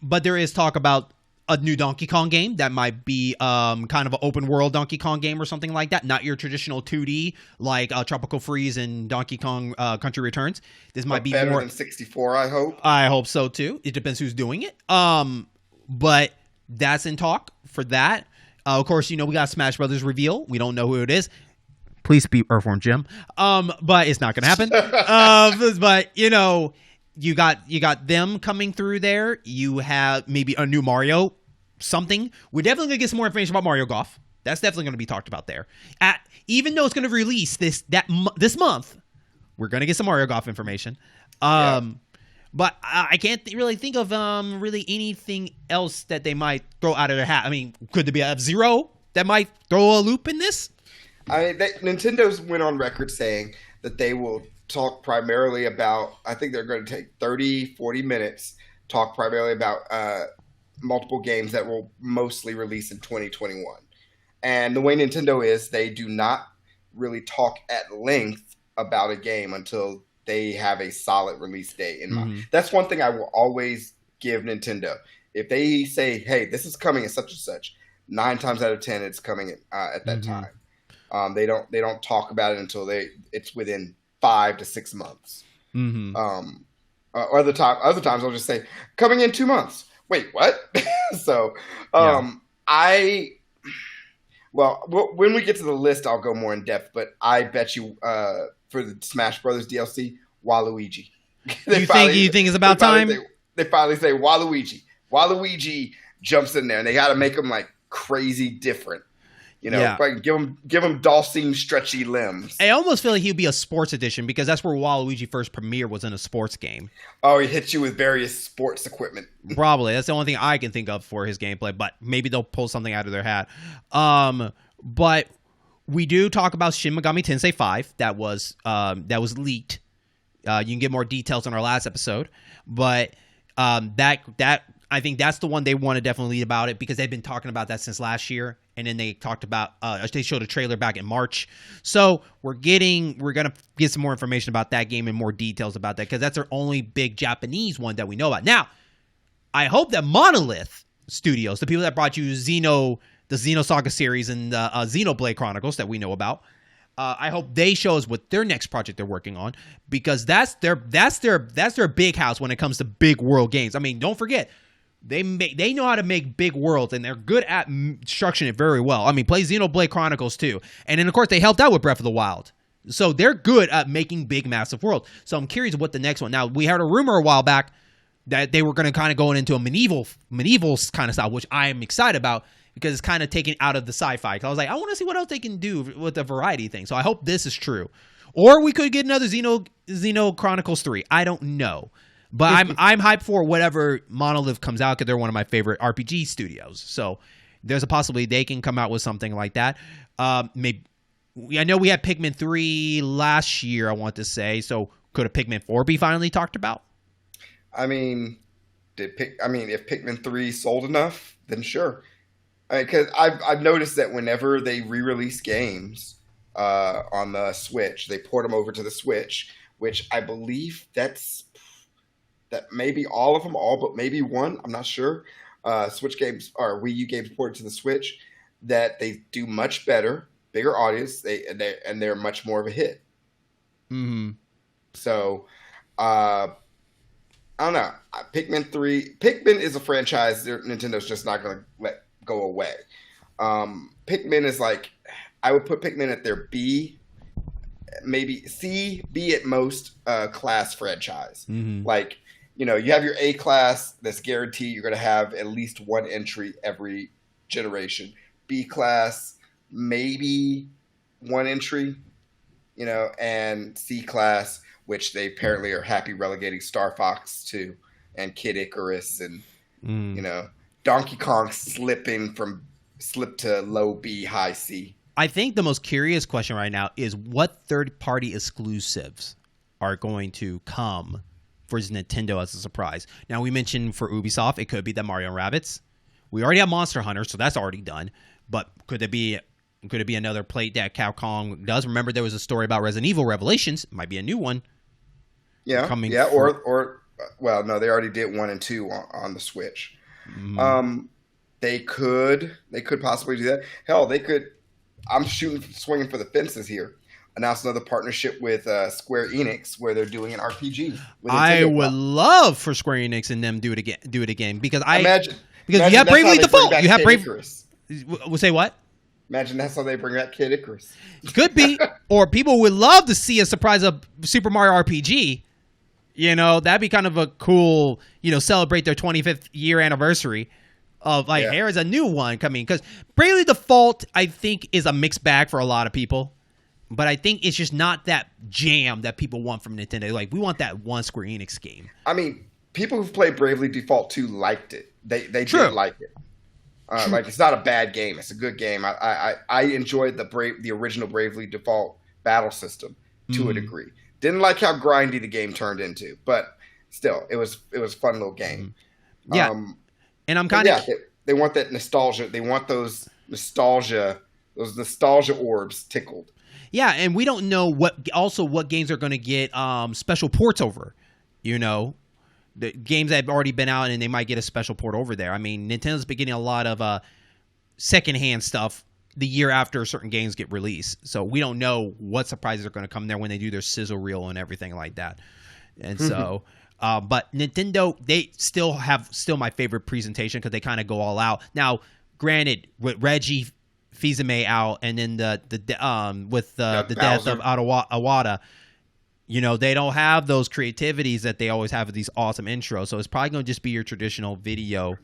but there is talk about a new Donkey Kong game that might be kind of an open world Donkey Kong game or something like that, not your traditional 2D like Tropical Freeze and Donkey Kong Country Returns. This might be better more than 64. I hope. I hope so too. It depends who's doing it. But that's in talk for that. Of course, we got Smash Brothers reveal. We don't know who it is. Please be Earthworm Jim. But it's not going to happen. But you got them coming through there. You have maybe a new Mario something. We're definitely going to get some more information about Mario Golf. That's definitely going to be talked about there. Even though it's going to release this month, we're going to get some Mario Golf information. But I can't really think of really anything else that they might throw out of their hat. I mean, could there be a F-Zero that might throw a loop in this? Nintendo's went on record saying that they will talk primarily about, I think they're going to take 30, 40 minutes, talk primarily about multiple games that will mostly release in 2021. And the way Nintendo is, they do not really talk at length about a game until they have a solid release date in mind. Mm-hmm. That's one thing I will always give Nintendo. If they say, hey, this is coming at such and such, 9 times out of 10, it's coming at that time. They don't talk about it until it's within 5 to 6 months. Mm-hmm. Other times I'll just say, coming in 2 months. Wait, what? So I Well, when we get to the list, I'll go more in depth. But I bet you for the Smash Brothers DLC, Waluigi. You think it's about time? They finally say Waluigi. Waluigi jumps in there, and they got to make him like crazy different. Like give him Dulcine stretchy limbs. I almost feel like he'd be a sports edition because that's where Waluigi first premiered, was in a sports game. Oh, he hits you with various sports equipment. Probably. That's the only thing I can think of for his gameplay, but maybe they'll pull something out of their hat. But we do talk about Shin Megami Tensei 5 that was leaked. You can get more details on our last episode, but that I think that's the one they want to definitely lead about it because they've been talking about that since last year. And then they talked about they showed a trailer back in March. So we're gonna get some more information about that game and more details about that because that's our only big Japanese one that we know about. Now, I hope that Monolith Studios, the people that brought you the Xenosaga series and the Xenoblade Chronicles that we know about, I hope they show us what their next project they're working on because that's their big house when it comes to big world games. I mean, don't forget. They know how to make big worlds, and they're good at structuring it very well. I mean, play Xenoblade Chronicles too. And then, of course, they helped out with Breath of the Wild. So they're good at making big, massive worlds. So I'm curious what the next one. Now, we heard a rumor a while back that they were going to kind of go into a medieval kind of style, which I am excited about because it's kind of taken out of the sci-fi. Because I was like, I want to see what else they can do with the variety thing. So I hope this is true. Or we could get another Xeno Chronicles 3. I don't know. But I'm hyped for whatever Monolith comes out because they're one of my favorite RPG studios. So there's a possibility they can come out with something like that. Maybe I know we had Pikmin 3 last year, I want to say. So could a Pikmin 4 be finally talked about? I mean, if Pikmin 3 sold enough, then sure. Because I've noticed that whenever they re-release games on the Switch, they port them over to the Switch, which I believe that maybe all of them, but maybe one, I'm not sure. Switch games or Wii U games ported to the Switch, that they do much better, bigger audience, and they're much more of a hit. Mm-hmm. So, I don't know. Pikmin is a franchise Nintendo's just not going to let go away. Pikmin is like, I would put Pikmin at their B, maybe C, B at most class franchise. Mm-hmm. Like, you have your A class that's guaranteed you're going to have at least one entry every generation. B class, maybe one entry, and C class, which they apparently are happy relegating Star Fox to, and Kid Icarus, and, Donkey Kong slipped to low B, high C. I think the most curious question right now is what third-party exclusives are going to come for Nintendo as a surprise. Now, we mentioned for Ubisoft, it could be the Mario & Rabbids. We already have Monster Hunter, so that's already done. But could it be another plate that Capcom does? Remember, there was a story about Resident Evil Revelations. It might be a new one. Yeah, well, no, they already did 1 and 2 on the Switch. Mm-hmm. They could possibly do that. Hell, they could. I'm swinging for the fences here. Announce another partnership with Square Enix where they're doing an RPG. I would love for Square Enix and them do it again because imagine you have Bravely Default. You have Bravely. We'll say what? Imagine that's how they bring back Kid Icarus. Could be, or people would love to see a surprise of Super Mario RPG. That'd be kind of a cool. Celebrate their 25th year anniversary of here's a new one coming because Bravely Default I think is a mixed bag for a lot of people. But I think it's just not that jam that people want from Nintendo. Like, we want that one Square Enix game. I mean, people who've played Bravely Default 2 liked it. They did like it. Like, it's not a bad game. It's a good game. I enjoyed the original Bravely Default battle system to a degree. Didn't like how grindy the game turned into, but still, it was a fun little game. Yeah, and I'm kind of they want that nostalgia. They want those nostalgia orbs tickled. Yeah, and we don't know what games are going to get special ports over. The games that have already been out, and they might get a special port over there. I mean, Nintendo's been getting a lot of secondhand stuff the year after certain games get released. So we don't know what surprises are going to come there when they do their sizzle reel and everything like that. And so, but Nintendo, they still have my favorite presentation because they kind of go all out. Now, granted, with Reggie Fizame out, and then with the death Bowser. of Awada, they don't have those creativities that they always have with these awesome intros. So it's probably going to just be your traditional video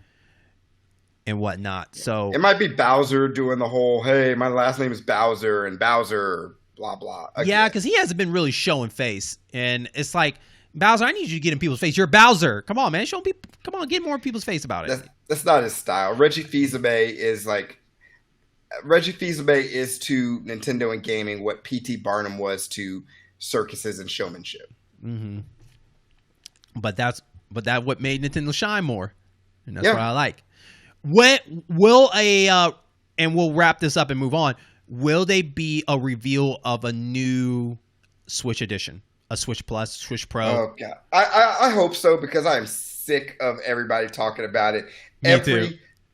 and whatnot. So it might be Bowser doing the whole, hey, my last name is Bowser and Bowser, blah, blah. Again. Yeah, because he hasn't been really showing face. And it's like, Bowser, I need you to get in people's face. You're Bowser. Come on, man. Show people. Come on, get more in people's face about it. That's not his style. Reggie Fils-Aimé is to Nintendo and gaming what P.T. Barnum was to circuses and showmanship. Mm-hmm. But that what made Nintendo shine more, and that's what I like. And we'll wrap this up and move on. Will they be a reveal of a new Switch edition, a Switch Plus, Switch Pro? Oh god, I hope so, because I am sick of everybody talking about it.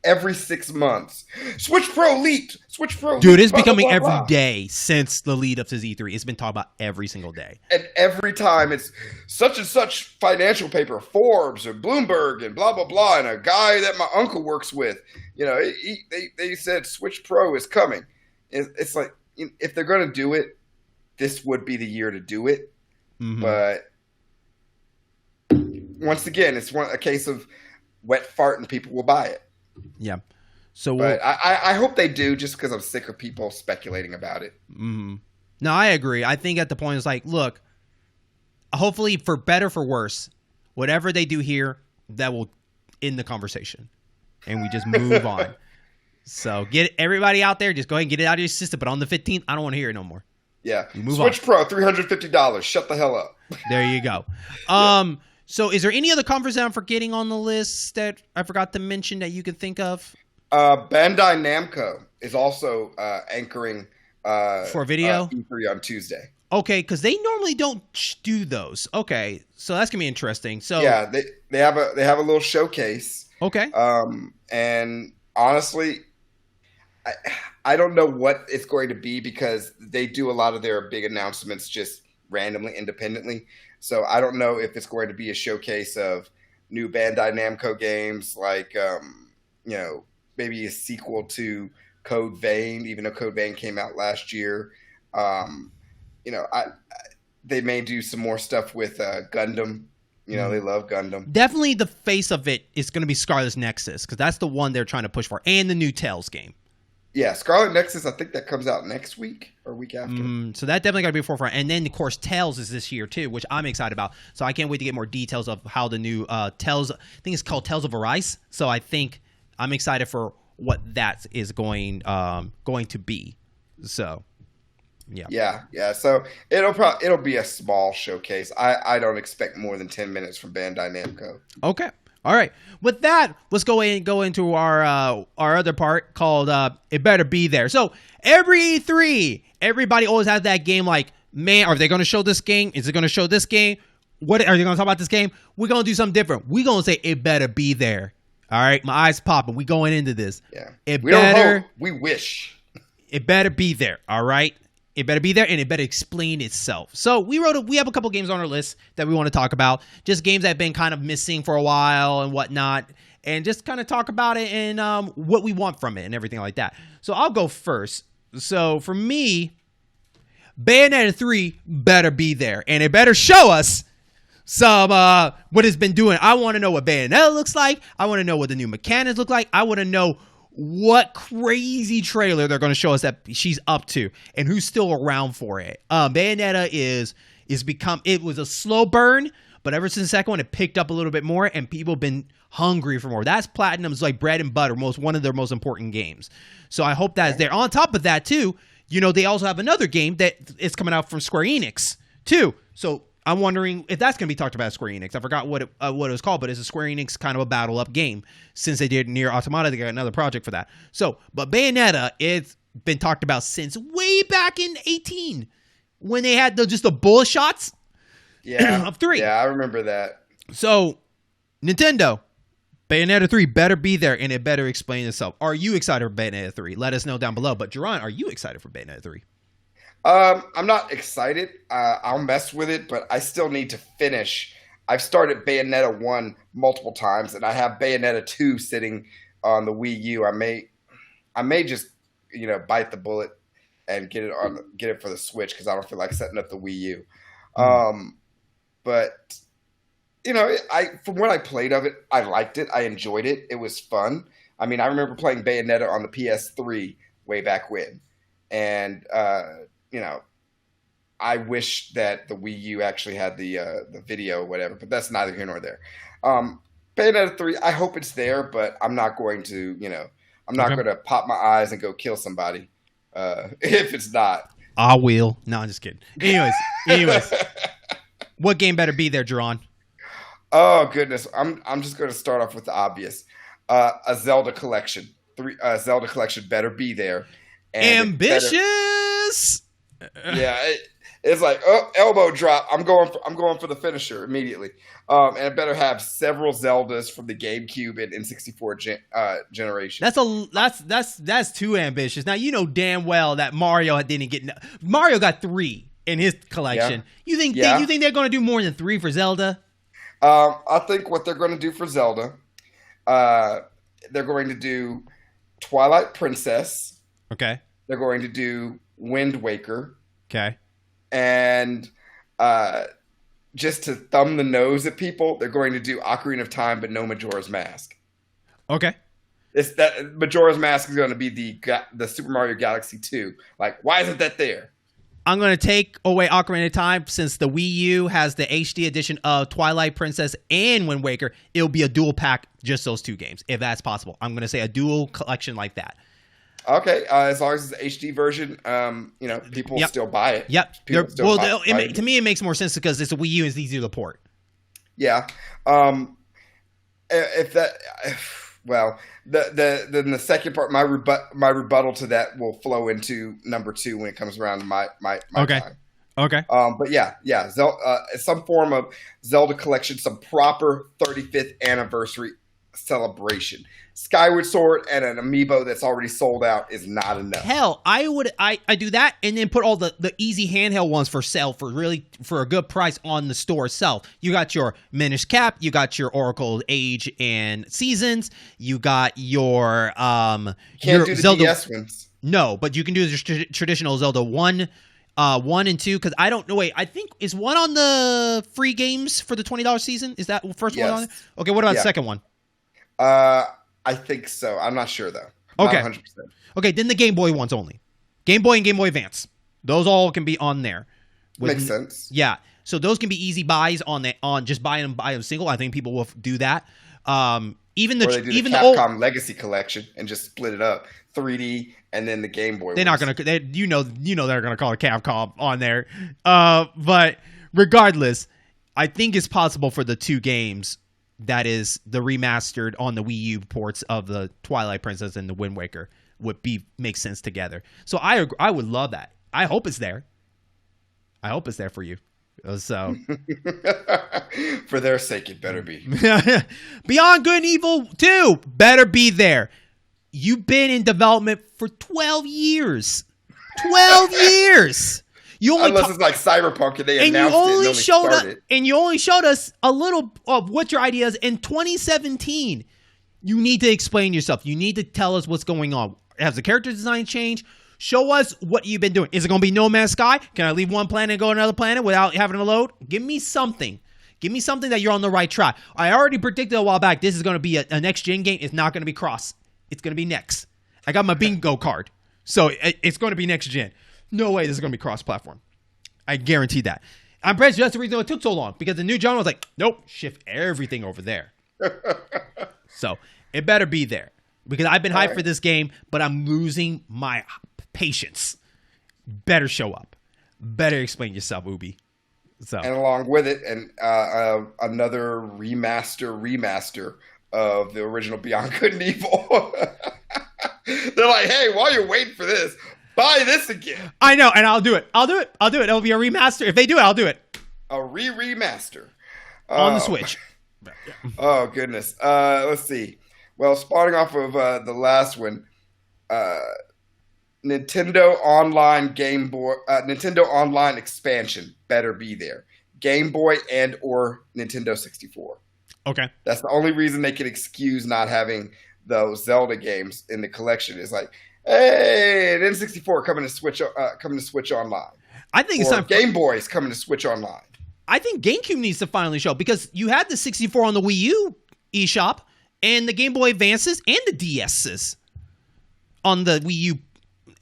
Every 6 months, Switch Pro leaked. Switch Pro, dude, it's becoming blah, blah, every blah. day since the lead up to E3. It's been talked about every single day, and every time it's such and such financial paper, Forbes or Bloomberg, and blah blah blah, and a guy that my uncle works with. They said Switch Pro is coming. It's like, if they're going to do it, this would be the year to do it. Mm-hmm. But once again, it's a case of wet fart and people will buy it. Yeah. But I hope they do, just because I'm sick of people speculating about it. Mm-hmm. No, I agree. I think at the point it's like, look, hopefully for better, for worse, whatever they do here, that will end the conversation. And we just move on. So get everybody out there. Just go ahead and get it out of your system. But on the 15th, I don't want to hear it no more. Yeah. Switch Pro, $350. Shut the hell up. There you go. So is there any other conference that I'm forgetting on the list that I forgot to mention that you can think of? Bandai Namco is also anchoring for video E3 on Tuesday. Okay, because they normally don't do those. Okay, so that's gonna be interesting. So yeah, they have a little showcase. Okay. And honestly, I don't know what it's going to be, because they do a lot of their big announcements just randomly, independently. So I don't know if it's going to be a showcase of new Bandai Namco games, like maybe a sequel to Code Vein, even though Code Vein came out last year. They may do some more stuff with Gundam. They love Gundam. Definitely the face of it is going to be Scarlet Nexus, because that's the one they're trying to push for, and the new Tales game. Yeah, Scarlet Nexus, I think that comes out next week or week after. So that definitely got to be forefront. And then, of course, Tales is this year, too, which I'm excited about. So I can't wait to get more details of how the new Tales, I think it's called Tales of Arise. So I think I'm excited for what that is going to be. So, yeah. Yeah. So it'll be a small showcase. I don't expect more than 10 minutes from Bandai Namco. Okay. All right. With that, let's go into our other part called It Better Be There. So every E3, everybody always has that game like, man, are they going to show this game? Is it going to show this game? What are they going to talk about this game? We're going to do something different. We're going to say it better be there. All right. My eyes popping. We going into this. Yeah. We don't hope. We wish. It better be there. All right. It better be there, and it better explain itself. So we have a couple games on our list that we want to talk about. Just games that have been kind of missing for a while and whatnot, and just kind of talk about it and what we want from it and everything like that. So I'll go first. So for me, Bayonetta 3 better be there, and it better show us some what it's been doing. I want to know what Bayonetta looks like. I want to know what the new mechanics look like. I want to know what crazy trailer they're going to show us that she's up to and who's still around for it. Bayonetta it was a slow burn, but ever since the second one, it picked up a little bit more and people have been hungry for more. That's Platinum's like bread and butter, one of their most important games. So I hope that's there. On top of that too, they also have another game that is coming out from Square Enix too. So I'm wondering if that's going to be talked about at Square Enix. I forgot what it was called, but it's a Square Enix kind of a battle up game. Since they did Nier Automata, they got another project for that. So, but Bayonetta, it's been talked about since way back in 2018 when they had just the bullet shots of 3. Yeah, I remember that. So, Nintendo, Bayonetta 3 better be there, and it better explain itself. Are you excited for Bayonetta 3? Let us know down below. But, Jaron, are you excited for Bayonetta 3? I'm not excited. I'll mess with it, but I still need to finish. I've started Bayonetta 1 multiple times, and I have Bayonetta 2 sitting on the Wii U. I may just bite the bullet and get it for the Switch because I don't feel like setting up the Wii U. But from what I played of it, I liked it. I enjoyed it. It was fun. I mean, I remember playing Bayonetta on the PS3 way back when, and I wish that the Wii U actually had the video or whatever, but that's neither here nor there. Bayonetta 3, I hope it's there, but I'm not going to, I'm not going to pop my eyes and go kill somebody if it's not. I will. No, I'm just kidding. Anyways, what game better be there, Jaron? Oh goodness, I'm just going to start off with the obvious. A Zelda collection. Zelda collection better be there. And ambitious. It's like elbow drop. I'm going for the finisher immediately. And it better have several Zeldas from the GameCube and N64 generation. That's too ambitious. Now you know damn well that Mario didn't get. Mario got 3 in his collection. Yeah. You think they're going to do more than 3 for Zelda? I think what they're going to do for Zelda, they're going to do Twilight Princess. Okay. They're going to do Wind Waker. Okay. And just to thumb the nose at people, they're going to do Ocarina of Time, but no Majora's Mask. Okay. It's that Majora's Mask is going to be the Super Mario Galaxy 2. Like, why isn't that there? I'm going to take away Ocarina of Time since the Wii U has the HD edition of Twilight Princess and Wind Waker. It'll be a dual pack, just those 2 games, if that's possible. I'm going to say a dual collection like that. Okay, as long as it's the HD version, people will still buy it. Yep. To me, it makes more sense because it's a Wii U and it's easier to port. Yeah. Then the second part, my rebuttal to that will flow into number 2 when it comes around to my time. Okay. But yeah. Some form of Zelda collection, some proper 35th anniversary celebration. Skyward Sword and an amiibo that's already sold out is not enough. Hell, I do that and then put all the easy handheld ones for sale for a good price on the store itself. You got your Minish Cap, you got your Oracle Age and Seasons, you got your can't your do the Zelda DS ones. No, but you can do the traditional Zelda 1 and 2 because I don't know. Wait, I think is 1 on the free games for the $20 season? Is that the first one on it? Okay, what about the second one? I think so. I'm not sure though. Okay. Not 100%. Okay, then the Game Boy ones only. Game Boy and Game Boy Advance. Those all can be on there. Makes sense. Yeah. So those can be easy buys on just buying them single. I think people will do that. Even the Capcom old Legacy Collection and just split it up, 3D and then the Game Boy. They're not gonna. They're gonna call it Capcom on there. But regardless, I think it's possible for the 2 games. That is the remastered on the Wii U ports of the Twilight Princess and the Wind Waker make sense together. So I would love that. I hope it's there. I hope it's there for you. So for their sake, it better be. Beyond Good and Evil 2 better be there. You've been in development for 12 years. 12 years. Unless it's like Cyberpunk and they announced it. And you only showed us a little of what your idea is in 2017. You need to explain yourself. You need to tell us what's going on. Has the character design changed? Show us what you've been doing. Is it going to be No Man's Sky? Can I leave one planet and go to another planet without having to load? Give me something. Give me something that you're on the right track. I already predicted a while back this is going to be a next-gen game. It's not going to be cross. It's going to be next. I got my bingo card. So it's going to be next-gen. No way this is going to be cross-platform. I guarantee that. I'm pretty sure that's the reason it took so long. Because the new Jaron was like, nope, shift everything over there. So it better be there. Because I've been hyped for this game, but I'm losing my patience. Better show up. Better explain yourself, Ubi. So. And along with it, and another remaster of the original Beyond Good and Evil. They're like, hey, while you're waiting for this, buy this again. I know, and I'll do it. It'll be a remaster. If they do it, I'll do it. A remaster. On the Switch. Oh, goodness. Let's see. Well, starting off of the last one, Nintendo Online expansion better be there. Game Boy and or Nintendo 64. Okay. That's the only reason they can excuse not having those Zelda games in the collection. Is like, Hey, an N64 coming to Switch Online. I think it's Or time. Game Boy's coming to Switch Online. I think GameCube needs to finally show, because you had the 64 on the Wii U eShop and the Game Boy Advances and the DS's on the Wii U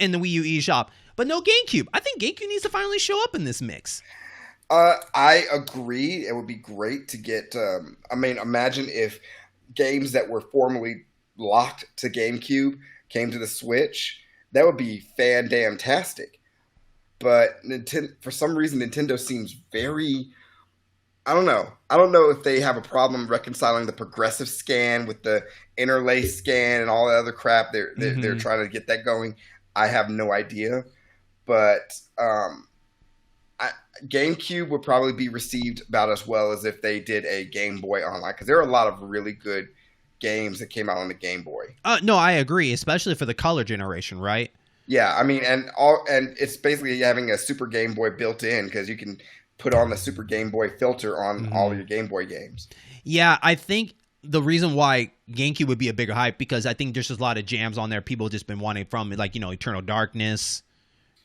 and the Wii U eShop, but no GameCube. I think GameCube needs to finally show up in this mix. I agree. It would be great to get. Imagine if games that were formerly locked to GameCube came to the Switch. That would be fan-damn-tastic. But for some reason, Nintendo seems very. I don't know. I don't know if they have a problem reconciling the progressive scan with the interlace scan and all that other crap. They're trying to get that going. I have no idea. But GameCube would probably be received about as well as if they did a Game Boy Online, because there are a lot of really good games that came out on the Game Boy. No, I agree, especially for the color generation, right? Yeah, I mean, and it's basically having a Super Game Boy built in, because you can put on the Super Game Boy filter on all of your Game Boy games. Yeah, I think the reason why GameCube would be a bigger hype, because I think there's just a lot of jams on there people have just been wanting, from like, Eternal Darkness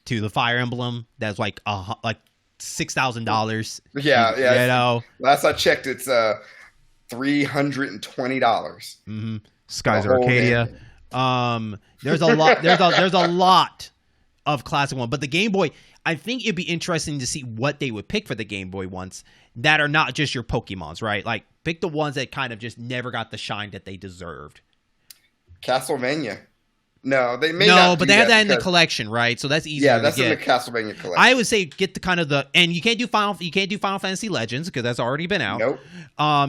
to the Fire Emblem. That's like $6,000. Yeah. Last I checked, it's $320. Mm-hmm. Skies of Arcadia. There's a lot. There's a lot of classic one, but the Game Boy. I think it'd be interesting to see what they would pick for the Game Boy ones that are not just your Pokemons, right? Like, pick the ones that kind of just never got the shine that they deserved. Castlevania. No, they may no, but they have that in the collection, right? So that's easier. Yeah, that's to get. In the Castlevania collection. I would say get the kind of and you can't do Final Fantasy Legends, because that's already been out. Nope.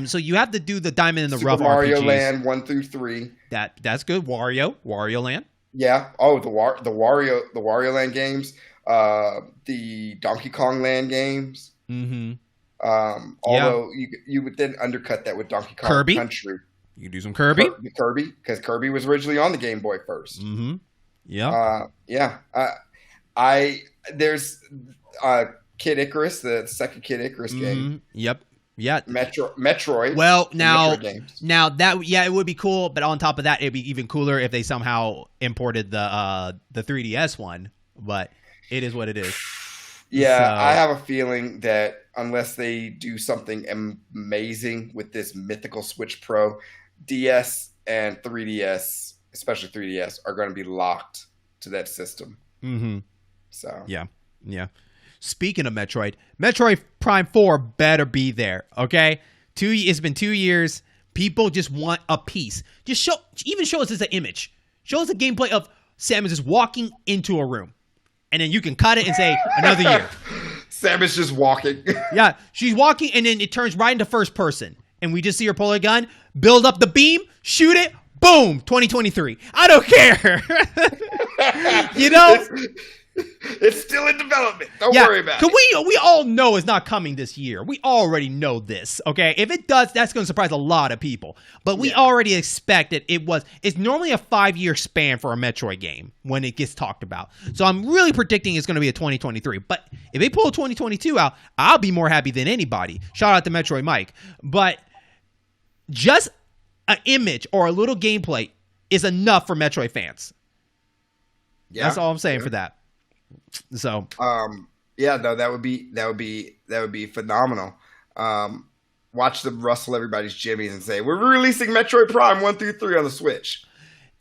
So you have to do the Diamond in the Super Rough Mario RPGs. Land 1 through 3. That's good. Wario Land. Yeah. Oh, the Wario Land games. The Donkey Kong Land games. Mm-hmm. Although you would then undercut that with Donkey Kong Kirby? Country. You can do some Kirby. Kirby, because Kirby was originally on the Game Boy first. Mm-hmm. Yeah. There's Kid Icarus, the second Kid Icarus game. Yep. Yeah. Metroid. Well, now that it would be cool, but on top of that, it'd be even cooler if they somehow imported the 3DS one. But it is what it is. Yeah, so, I have a feeling that unless they do something amazing with this mythical Switch Pro, DS and 3DS, especially 3DS, are going to be locked to that system. Mm-hmm. So yeah. Speaking of Metroid Prime 4 better be there. Okay, it's been 2 years. People just want a piece. Just show us as an image. Show us a gameplay of Samus just walking into a room, and then you can cut it and say another year. Samus just walking. Yeah, she's walking, and then it turns right into first person, and we just see her pull a gun, build up the beam, shoot it, boom, 2023. I don't care. It's still in development. Don't worry about it. We all know it's not coming this year. We already know this, okay? If it does, that's going to surprise a lot of people. But we already expected it's normally a 5-year span for a Metroid game when it gets talked about. So I'm really predicting it's going to be a 2023. But if they pull a 2022 out, I'll be more happy than anybody. Shout out to Metroid Mike. But just an image or a little gameplay is enough for Metroid fans. Yeah. That's all I'm saying for that. So that would be phenomenal. Watch them rustle everybody's jimmies and say, we're releasing Metroid Prime 1 through 3 on the Switch.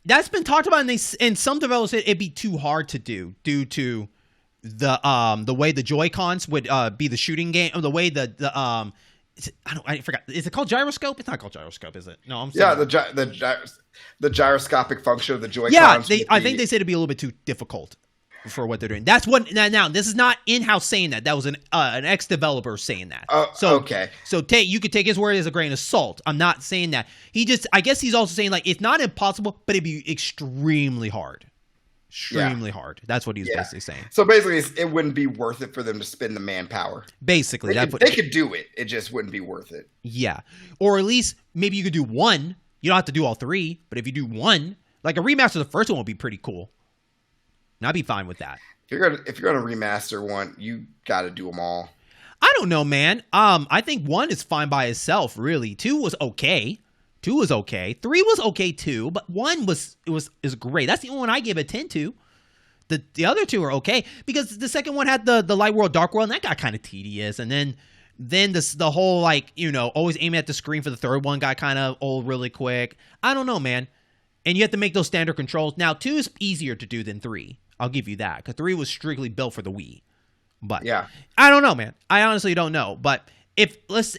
That's been talked about, and some developers said it'd be too hard to do due to the way the Joy-Cons would be the shooting game, or the way I forgot. Is it called gyroscope? It's not called gyroscope, is it? No, I'm sorry. Yeah, the gyroscopic function of the Joy-Cons. Yeah, I think they said it'd be a little bit too difficult for what they're doing. That's what. Now this is not in-house saying that. That was an ex-developer saying that. Okay. So you could take his word as a grain of salt. I'm not saying that. I guess he's also saying, like, it's not impossible, but it'd be extremely hard. Extremely hard. That's what he's basically saying. So basically, it wouldn't be worth it for them to spend the manpower. Basically, they could do it. It just wouldn't be worth it. Yeah, or at least maybe you could do one. You don't have to do all three, but if you do one, like a remaster of the first one would be pretty cool. And I'd be fine with that. If you're gonna remaster one, you got to do them all. I don't know, man. I think one is fine by itself. Really, 2 was okay. 2 was okay. 3 was okay too, but 1 is great. That's the only one I give a 10 to. The other 2 are okay because the second one had the Light World, Dark World, and that got kind of tedious. And then the whole like, always aiming at the screen for the third one got kind of old really quick. I don't know, man. And you have to make those standard controls. Now 2 is easier to do than 3. I'll give you that because 3 was strictly built for the Wii. But yeah, I don't know, man. I honestly don't know. But let's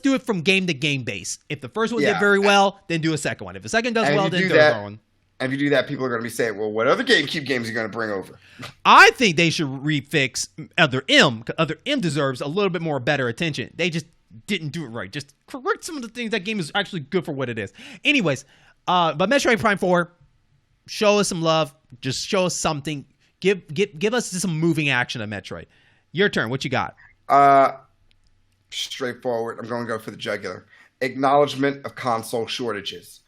do it from game to game base. If the first one did very well, then do a second one. If the second does well, then do the third one. And if you do that, people are going to be saying, well, what other GameCube games are you going to bring over? I think they should refix Other M. Other M deserves a little bit more better attention. They just didn't do it right. Just correct some of the things. That game is actually good for what it is. Anyways, but Metroid Prime 4, show us some love. Just show us something. Give us some moving action of Metroid. Your turn. What you got? Straightforward. I'm going to go for the jugular. Acknowledgement of console shortages.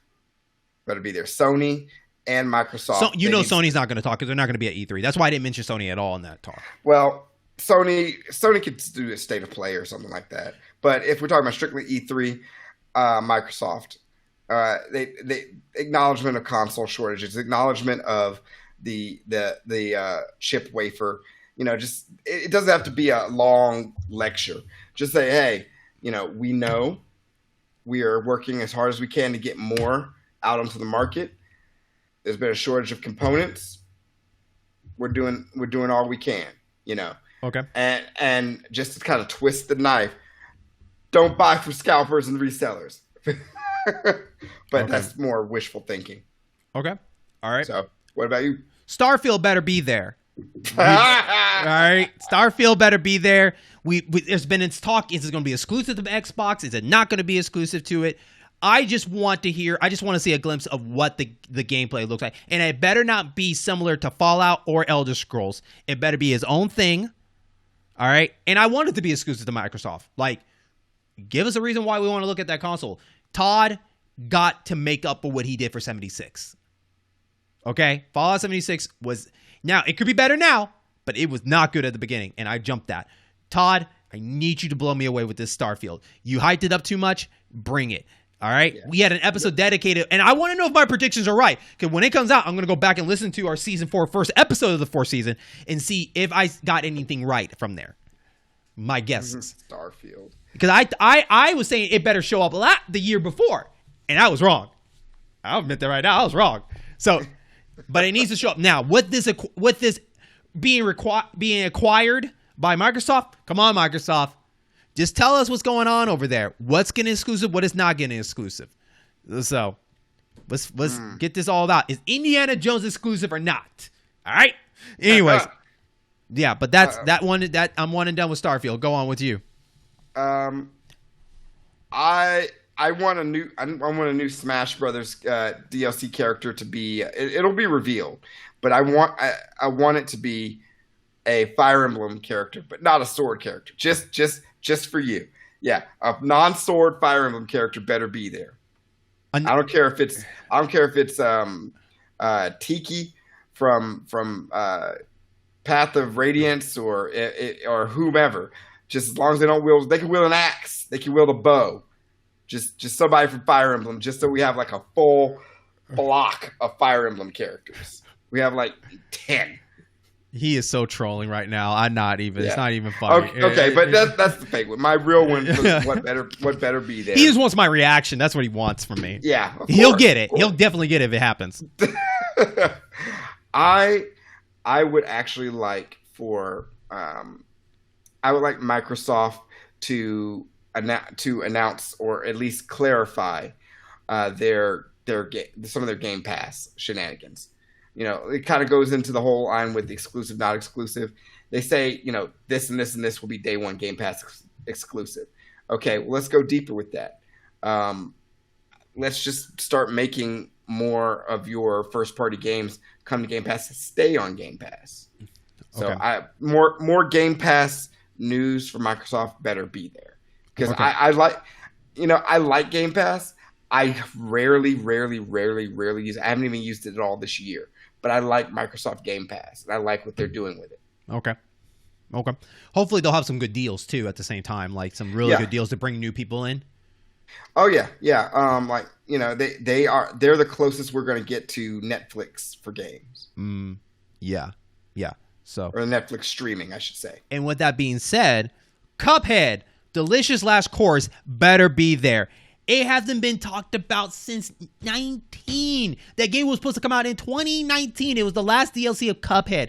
Better be there. Sony and Microsoft. So Sony's not going to talk because they're not going to be at E3. That's why I didn't mention Sony at all in that talk. Well, Sony could do a state of play or something like that. But if we're talking about strictly E3, Microsoft, they acknowledgement of console shortages, acknowledgement of the chip wafer. Just it doesn't have to be a long lecture. Just say, hey, we know we are working as hard as we can to get more out onto the market. There's been a shortage of components. We're doing all we can, Okay. And just to kind of twist the knife, don't buy from scalpers and resellers. But that's more wishful thinking. Okay. All right. So, what about you? Starfield better be there. All right, Starfield better be there. There's been talk. Is it going to be exclusive to Xbox? Is it not going to be exclusive to it? I just want to see a glimpse of what the gameplay looks like. And it better not be similar to Fallout or Elder Scrolls. It better be his own thing. All right? And I want it to be exclusive to Microsoft. Like, give us a reason why we want to look at that console. Todd got to make up for what he did for 76. Okay? Fallout 76 was... Now, it could be better now, but it was not good at the beginning, and I jumped that. Todd, I need you to blow me away with this Starfield. You hyped it up too much. Bring it. All right? Yeah. We had an episode dedicated, and I want to know if my predictions are right, because when it comes out, I'm going to go back and listen to our Season 4 first episode of the fourth season and see if I got anything right from there. My guesses. Starfield. Because I was saying it better show up a lot the year before, and I was wrong. I'll admit that right now. I was wrong. So... But it needs to show up now. With this being acquired by Microsoft, come on, Microsoft, just tell us what's going on over there. What's getting exclusive? What is not getting exclusive? So let's get this all out. Is Indiana Jones exclusive or not? All right. Anyways, yeah, but that's that one. That I'm one and done with Starfield. Go on with you. I want a new Smash Brothers DLC character to be. It'll be revealed, but I want it to be a Fire Emblem character, but not a sword character. Just for you. Yeah, a non-sword Fire Emblem character better be there. I don't care if it's Tiki from Path of Radiance or whomever. Just as long as they can wield an axe, they can wield a bow. Just somebody from Fire Emblem, just so we have like a full block of Fire Emblem characters. We have like 10. He is so trolling right now. I'm not even. Yeah. It's not even funny. Okay, but that's the fake one. My real one. What better be there? He just wants my reaction. That's what he wants from me. Yeah, he'll get it. He'll definitely get it if it happens. I would actually like for I would like Microsoft to announce or at least clarify some of their Game Pass shenanigans. It kind of goes into the whole line with exclusive, not exclusive. They say, this and this and this will be day one Game Pass exclusive. Okay, well, let's go deeper with that. Let's just start making more of your first-party games come to Game Pass and stay on Game Pass. So okay. More Game Pass news for Microsoft better be there. Because okay. I like Game Pass. I rarely use it. I haven't even used it at all this year. But I like Microsoft Game Pass. And I like what they're doing with it. Okay. Hopefully they'll have some good deals, too, at the same time. Like some really good deals to bring new people in. Oh yeah, yeah. Like they're the closest we're going to get to Netflix for games, Yeah, yeah. So, or Netflix streaming, I should say. and with that being said, Cuphead, Delicious Last Course, better be there. It hasn't been talked about since 19. That game was supposed to come out in 2019. It was the last DLC of Cuphead.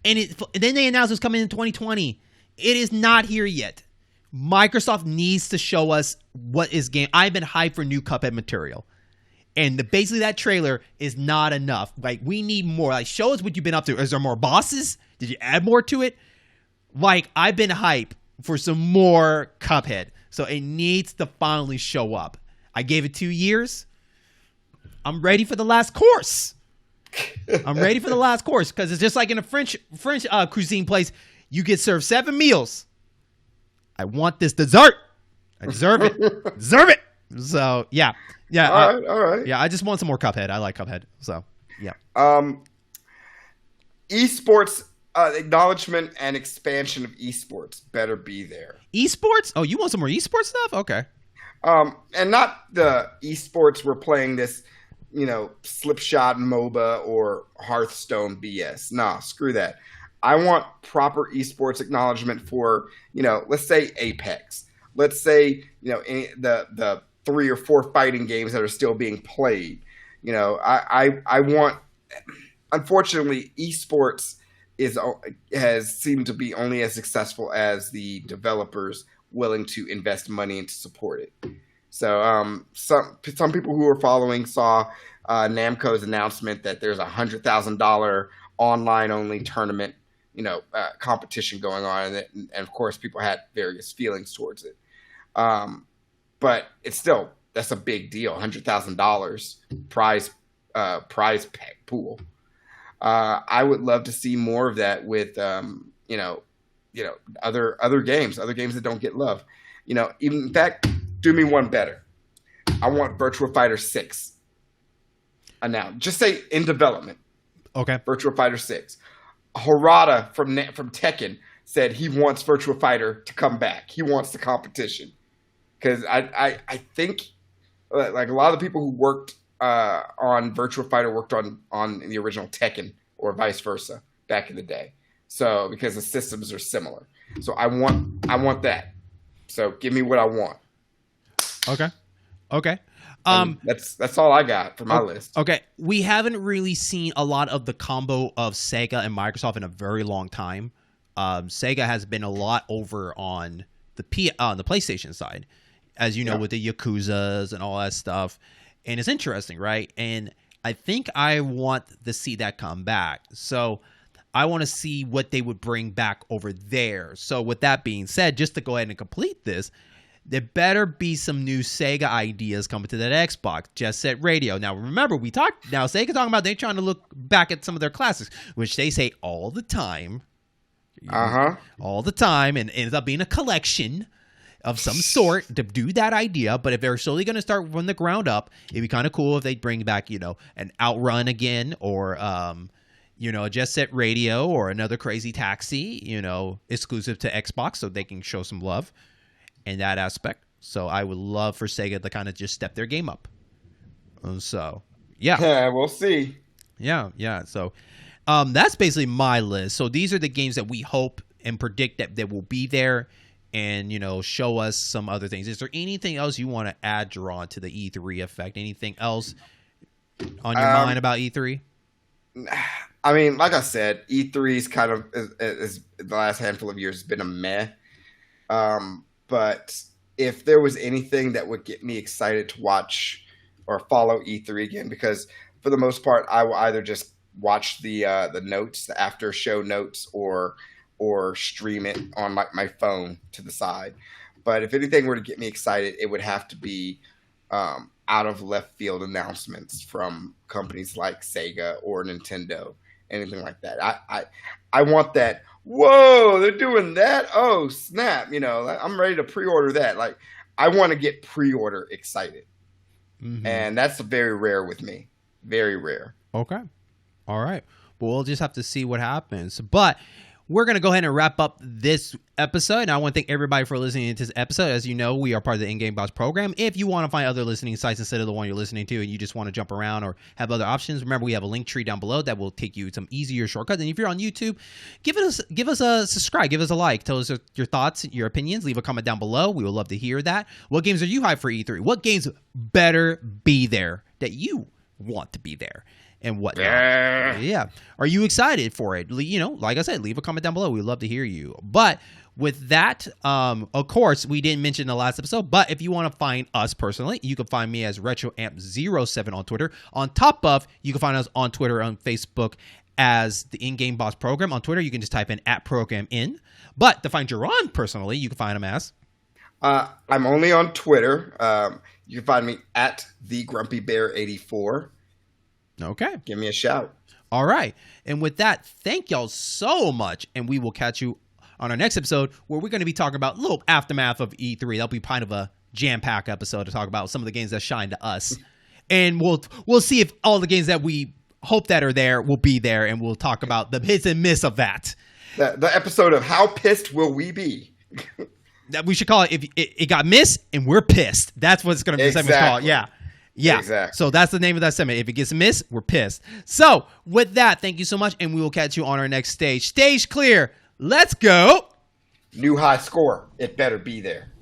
And then they announced it was coming in 2020. It is not here yet. Microsoft needs to show us what is game. I've been hyped for new Cuphead material. And basically that trailer is not enough. Like, we need more. Like, show us what you've been up to. Is there more bosses? Did you add more to it? Like, I've been hyped for some more Cuphead. So it needs to finally show up. I gave it 2 years. I'm ready for the last course. I'm ready for the last course, because it's just like in a French cuisine place. You get served 7 meals. I want this dessert. I deserve it. Deserve it. So yeah. All right. Yeah, I just want some more Cuphead. I like Cuphead. So yeah. Esports acknowledgement and expansion of esports better be there. Esports? Oh, you want some more esports stuff? Okay. And not the esports we're playing this, Slipshot MOBA or Hearthstone BS. Nah, screw that. I want proper esports acknowledgement for, let's say Apex. Let's say, the 3 or 4 fighting games that are still being played. I want, unfortunately, esports has seemed to be only as successful as the developers willing to invest money and to support it. So some people who are following saw Namco's announcement that there's $100,000 online only tournament, competition going on, and of course people had various feelings towards it. But it's still, that's a big deal. $100,000 prize pool. I would love to see more of that with other games that don't get love. Even, in fact, do me one better. I want Virtua Fighter 6 announced. Just say in development. Okay. Virtua Fighter 6. Harada from Tekken said he wants Virtua Fighter to come back. He wants the competition. Because I think, like, a lot of the people who worked on Virtua Fighter worked on the original Tekken, or vice versa, back in the day. So, because the systems are similar. So I want that. So give me what I want. Okay. That's all I got for my list. Okay. We haven't really seen a lot of the combo of Sega and Microsoft in a very long time. Sega has been a lot over on the PlayStation side, as you know, with the Yakuzas and all that stuff. And it's interesting, right? And I think I want to see that come back. So I want to see what they would bring back over there. So with that being said, just to go ahead and complete this, there better be some new Sega ideas coming to that Xbox. Jet Set Radio. Now, remember, Sega talking about they're trying to look back at some of their classics, which they say all the time. All the time, and ends up being a collection of some sort to do that idea. But if they're slowly going to start from the ground up, it'd be kind of cool if they bring back, an Outrun again, or, a Jet Set Radio, or another Crazy Taxi, exclusive to Xbox, so they can show some love in that aspect. So I would love for Sega to kind of just step their game up. So, yeah. We'll see. Yeah. So that's basically my list. So these are the games that we hope and predict that they will be there, and, show us some other things. Is there anything else you want to add, Jaron, to the E3 effect? Anything else on your mind about E3? I mean, like I said, E3 is kind of, is the last handful of years has been a meh. But if there was anything that would get me excited to watch or follow E3 again, because for the most part, I will either just watch the notes, the after show notes, or stream it on my phone to the side. But if anything were to get me excited, it would have to be out of left field announcements from companies like Sega or Nintendo, anything like that. I want that. Whoa, they're doing that? Oh, snap. I'm ready to pre-order that. Like, I want to get pre-order excited. Mm-hmm. And that's very rare with me. Very rare. Okay. All right. Well, we'll just have to see what happens. But we're going to go ahead and wrap up this episode. And I want to thank everybody for listening to this episode. As you know, we are part of the In-Game Boss program. If you want to find other listening sites instead of the one you're listening to and you just want to jump around or have other options, remember we have a link tree down below that will take you some easier shortcuts. And if you're on YouTube, give us a subscribe, give us a like, tell us your thoughts, your opinions, leave a comment down below. We would love to hear that. What games are you hyped for E3? What games better be there that you want to be there? And whatnot. Yeah. Are you excited for it? You know, like I said, leave a comment down below. We'd love to hear you. But with that, of course, we didn't mention in the last episode, but if you want to find us personally, you can find me as RetroAmp07 on Twitter. On top of, you can find us on Twitter, on Facebook as the In-Game Boss program. On Twitter, you can just type in @ProgramIn. But to find Jaron personally, you can find him as... I'm only on Twitter. You can find me at TheGrumpyBear84. Okay. Give me a shout. All right. And with that, thank y'all so much. And we will catch you on our next episode where we're going to be talking about a little aftermath of E3. That'll be kind of a jam-packed episode to talk about some of the games that shine to us. And we'll see if all the games that we hope that are there will be there. And we'll talk about the hits and miss of that. The episode of How Pissed Will We Be? That we should call it, if it got missed and we're pissed. That's what it's going to be. Exactly. The segment's called. Yeah. Yeah. Exactly. So that's the name of that segment. If it gets missed, we're pissed. So with that, thank you so much. And we will catch you on our next stage. Stage clear. Let's go. New high score. It better be there.